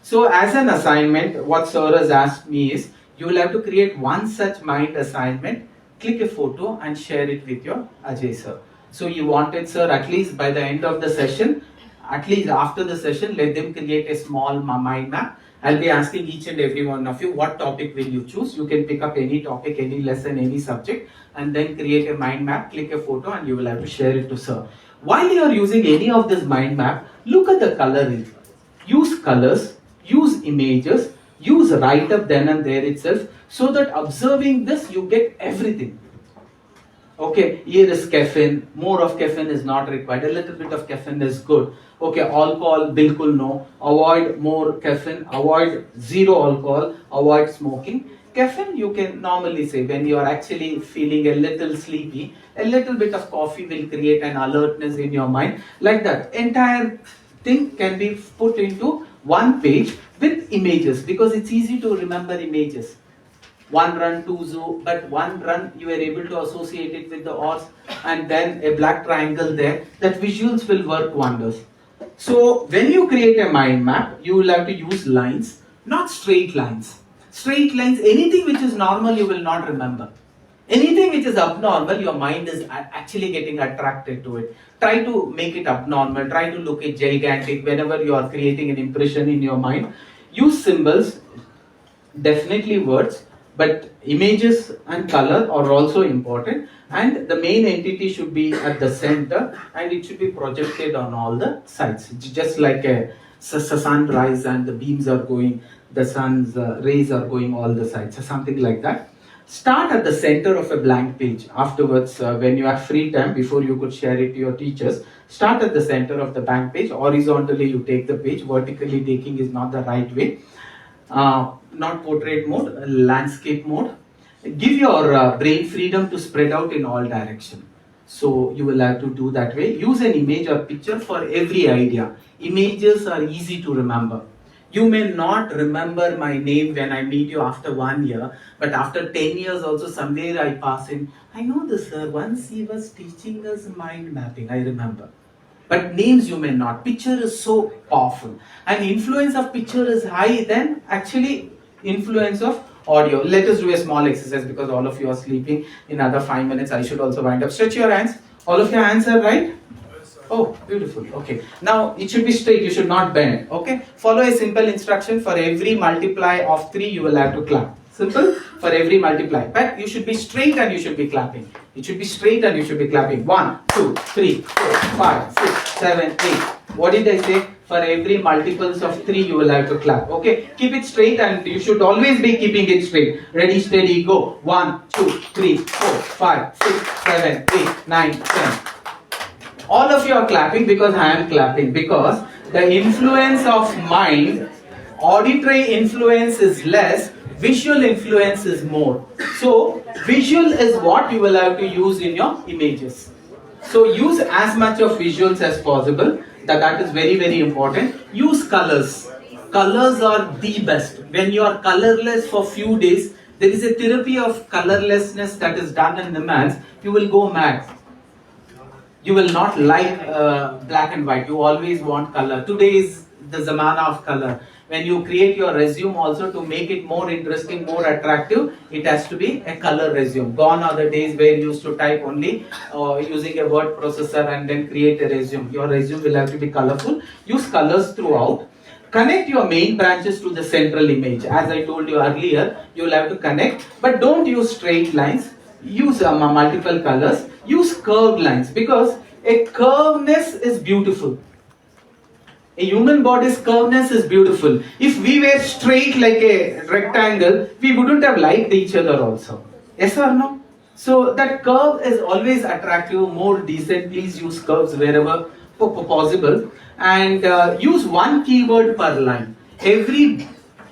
[SPEAKER 3] So as an assignment, what sir has asked me is, you will have to create one such mind assignment, click a photo and share it with your Ajay sir. So you wanted sir, at least by the end of the session, at least after the session, let them create a small mind map. I'll be asking each and every one of you, what topic will you choose? You can pick up any topic, any lesson, any subject, and then create a mind map, click a photo, and you will have to share it to sir. While you are using any of this mind map, look at the coloring. Use colors, use images, use write up then and there itself, so that observing this, you get everything. Okay, here is caffeine, more of caffeine is not required, a little bit of caffeine is good. Okay, alcohol, bilkul no, avoid more caffeine, avoid zero alcohol, avoid smoking. Caffeine, you can normally say when you are actually feeling a little sleepy, a little bit of coffee will create an alertness in your mind. Like that, entire thing can be put into one page with images, because it's easy to remember images. One run, two zoo, but one run you are able to associate it with the horse, and then a black triangle there, that visuals will work wonders. So when you create a mind map, you will have to use lines, not straight lines. Straight lines, anything which is normal you will not remember. Anything which is abnormal, your mind is actually getting attracted to it. Try to make it abnormal, try to look at gigantic whenever you are creating an impression in your mind. Use symbols, definitely words, but images and color are also important, and the main entity should be at the center and it should be projected on all the sides. Just like a sunrise and the beams are going, the sun's rays are going all the sides, so something like that. Start at the center of a blank page. Afterwards, when you have free time, before you could share it to your teachers, start at the center of the blank page. Horizontally you take the page, vertically taking is not the right way. Not portrait mode, landscape mode. Give your brain freedom to spread out in all directions. So you will have to do that way. Use an image or picture for every idea. Images are easy to remember. You may not remember my name when I meet you after 1 year, but after 10 years also somewhere I pass in. I know this sir, once he was teaching us mind mapping, I remember. But names you may not. Picture is so powerful. And influence of picture is high than actually influence of audio. Let us do a small exercise because all of you are sleeping. In another 5 minutes I should also wind up. Stretch your hands. All of your hands are right? Oh, beautiful. Okay. Now it should be straight. You should not bend. Okay. Follow a simple instruction. For every multiply of 3 you will have to clap. Simple. For every multiply. But you should be straight and you should be clapping. It should be straight and you should be clapping. 1, 2, 3, 4, 5, 6, 7, 8. What did I say? For every multiples of 3 you will have to clap. Okay. Keep it straight and you should always be keeping it straight. Ready, steady, go. 1, 2, 3, 4, 5, 6, 7, 8, 9, 10. All of you are clapping because I am clapping. Because the influence of mind, auditory influence is less, visual influence is more. So visual is what you will have to use in your images. So use as much of visuals as possible. That is very, very important. Use colors. Colors are the best. When you are colorless for few days, there is a therapy of colorlessness that is done in the maths. You will go mad. You will not like black and white. You always want color. Today is the zamana of color. When you create your resume also, to make it more interesting, more attractive, it has to be a color resume. Gone are the days where you used to type only using a word processor and then create a resume. Your resume will have to be colorful. Use colors throughout. Connect your main branches to the central image. As I told you earlier, you will have to connect, but don't use straight lines. Use multiple colors. Use curved lines, because a curveness is beautiful. A human body's curveness is beautiful. If we were straight like a rectangle, we wouldn't have liked each other also. Yes or no? So that curve is always attractive, more decent. Please use curves wherever possible. And use one keyword per line. Every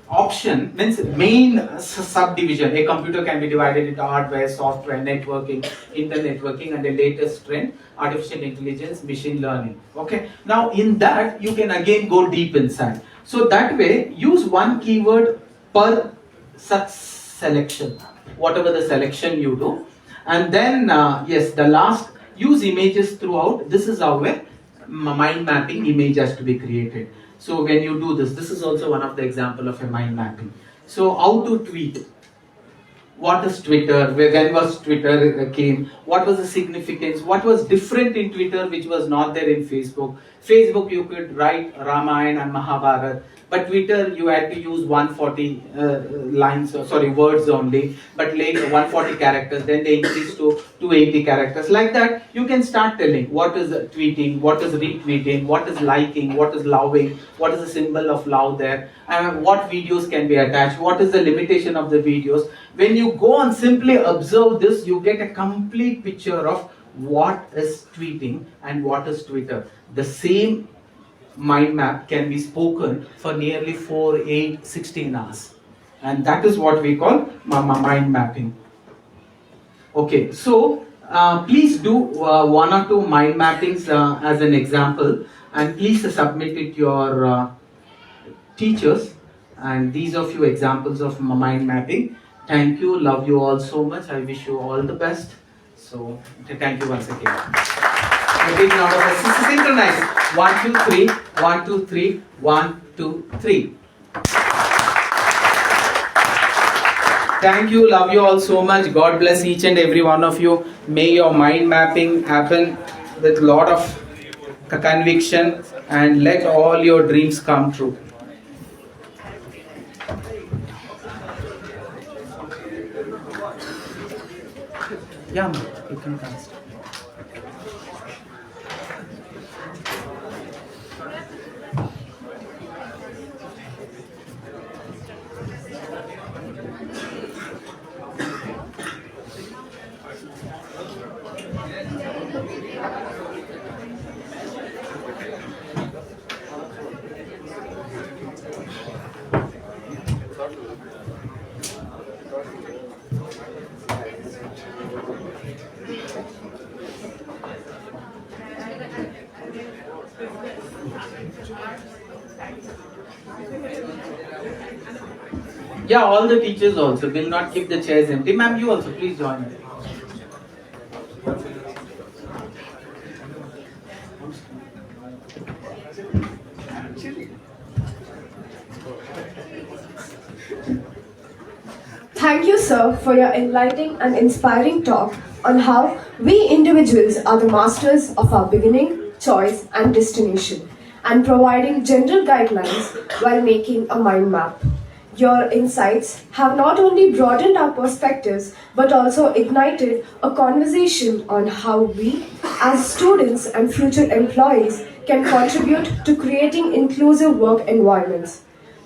[SPEAKER 3] option means main subdivision. A computer can be divided into hardware, software, networking, internetworking, and the latest trend, artificial intelligence, machine learning. Okay. Now in that you can again go deep inside. So that way use one keyword per such selection, whatever the selection you do. And then yes, the last, use images throughout. This is how a mind mapping image has to be created. So when you do this, this is also one of the example of a mind mapping. So how to tweet? What is Twitter? When was Twitter came? What was the significance? What was different in Twitter which was not there in Facebook? Facebook you could write Ramayana and Mahabharata, but Twitter you had to use 140 words only, but later 140 characters, then they increased to 280 characters. Like that, you can start telling what is tweeting, what is retweeting, what is liking, what is loving, what is the symbol of love there, and what videos can be attached, what is the limitation of the videos. When you go and simply observe this, you get a complete picture of what is tweeting and what is Twitter. The same mind map can be spoken for nearly 4, 8, 16 hours. And that is what we call mind mapping. Okay, so please do 1 or 2 mind mappings as an example, and please submit it to your teachers. And these are few examples of mind mapping. Thank you, love you all so much. I wish you all the best. So thank you once again. A big round of applause. Synchronize. 1, 2, 3. 1, 2, 3. 1, 2, 3. Thank you, love you all so much. God bless each and every one of you. May your mind mapping happen with a lot of conviction, and let all your dreams come true. Yeah, you can dance. Yeah, all the teachers also will not keep the chairs empty. Ma'am, you also please join me.
[SPEAKER 1] Thank you, sir, for your enlightening and inspiring talk on how we individuals are the masters of our beginning, choice, and destination, and providing general guidelines while making a mind map. Your insights have not only broadened our perspectives but also ignited a conversation on how we, as students and future employees, can contribute to creating inclusive work environments.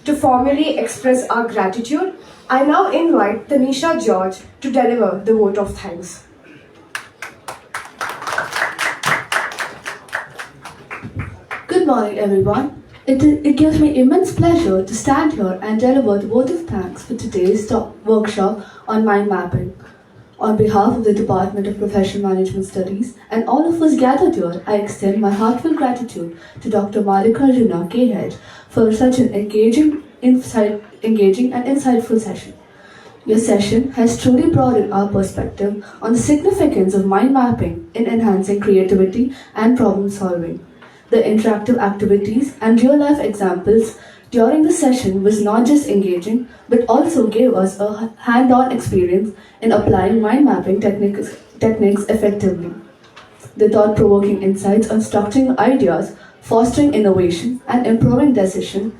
[SPEAKER 1] To formally express our gratitude, I now invite Tanisha George to deliver the vote of thanks.
[SPEAKER 4] Good morning, everyone. It gives me immense pleasure to stand here and deliver the vote of thanks for today's workshop on mind mapping. On behalf of the Department of Professional Management Studies and all of us gathered here, I extend my heartfelt gratitude to Dr. Mallikarjuna K.H. for such an engaging and insightful session. Your session has truly broadened our perspective on the significance of mind mapping in enhancing creativity and problem solving. The interactive activities and real-life examples during the session was not just engaging, but also gave us a hand-on experience in applying mind mapping techniques effectively. The thought-provoking insights on structuring ideas, fostering innovation, and improving decision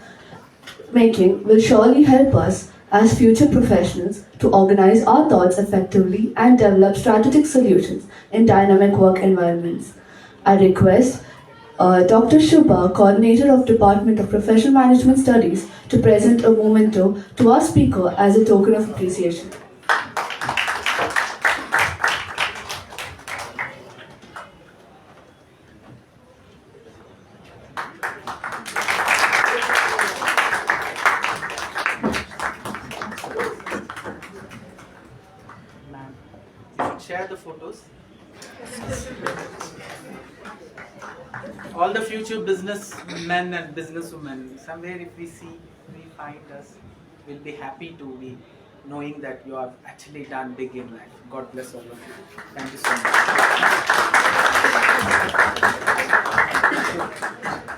[SPEAKER 4] making will surely help us as future professionals to organize our thoughts effectively and develop strategic solutions in dynamic work environments. I request Dr. Shubha, Coordinator of Department of Professional Management Studies, to present a memento to our speaker as a token of appreciation.
[SPEAKER 3] Ma'am, you should share the photos. All the future businessmen and businesswomen, somewhere if we find us, we'll be happy to be knowing that you have actually done big in life. God bless all of you. Thank you so much.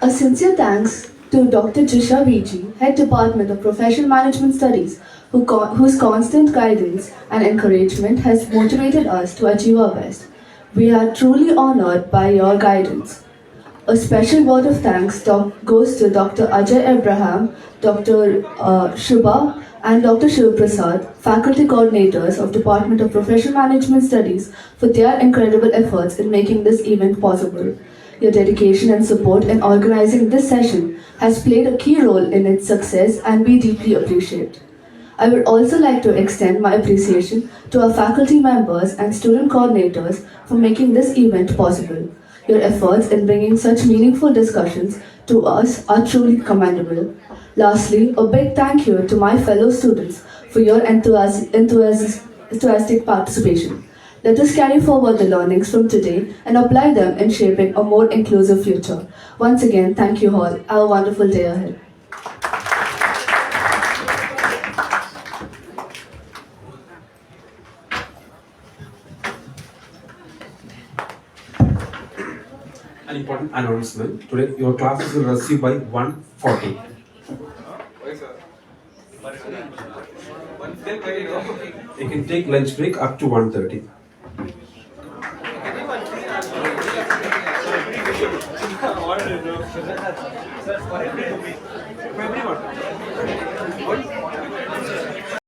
[SPEAKER 4] A sincere thanks to Dr. Jisha VG, Head Department of Professional Management Studies, whose constant guidance and encouragement has motivated us to achieve our best. We are truly honored by your guidance. A special word of thanks goes to Dr. Ajay Abraham, Dr. Shubha, and Dr. Shiv Prasad, faculty coordinators of Department of Professional Management Studies, for their incredible efforts in making this event possible. Your dedication and support in organizing this session has played a key role in its success, and we deeply appreciate. I would also like to extend my appreciation to our faculty members and student coordinators for making this event possible. Your efforts in bringing such meaningful discussions to us are truly commendable. Lastly, a big thank you to my fellow students for your enthusiastic participation. Let us carry forward the learnings from today and apply them in shaping a more inclusive future. Once again, thank you all. Have a wonderful day ahead.
[SPEAKER 5] An important announcement. Today, your classes will receive by 1:40. You can take lunch break up to 1:30.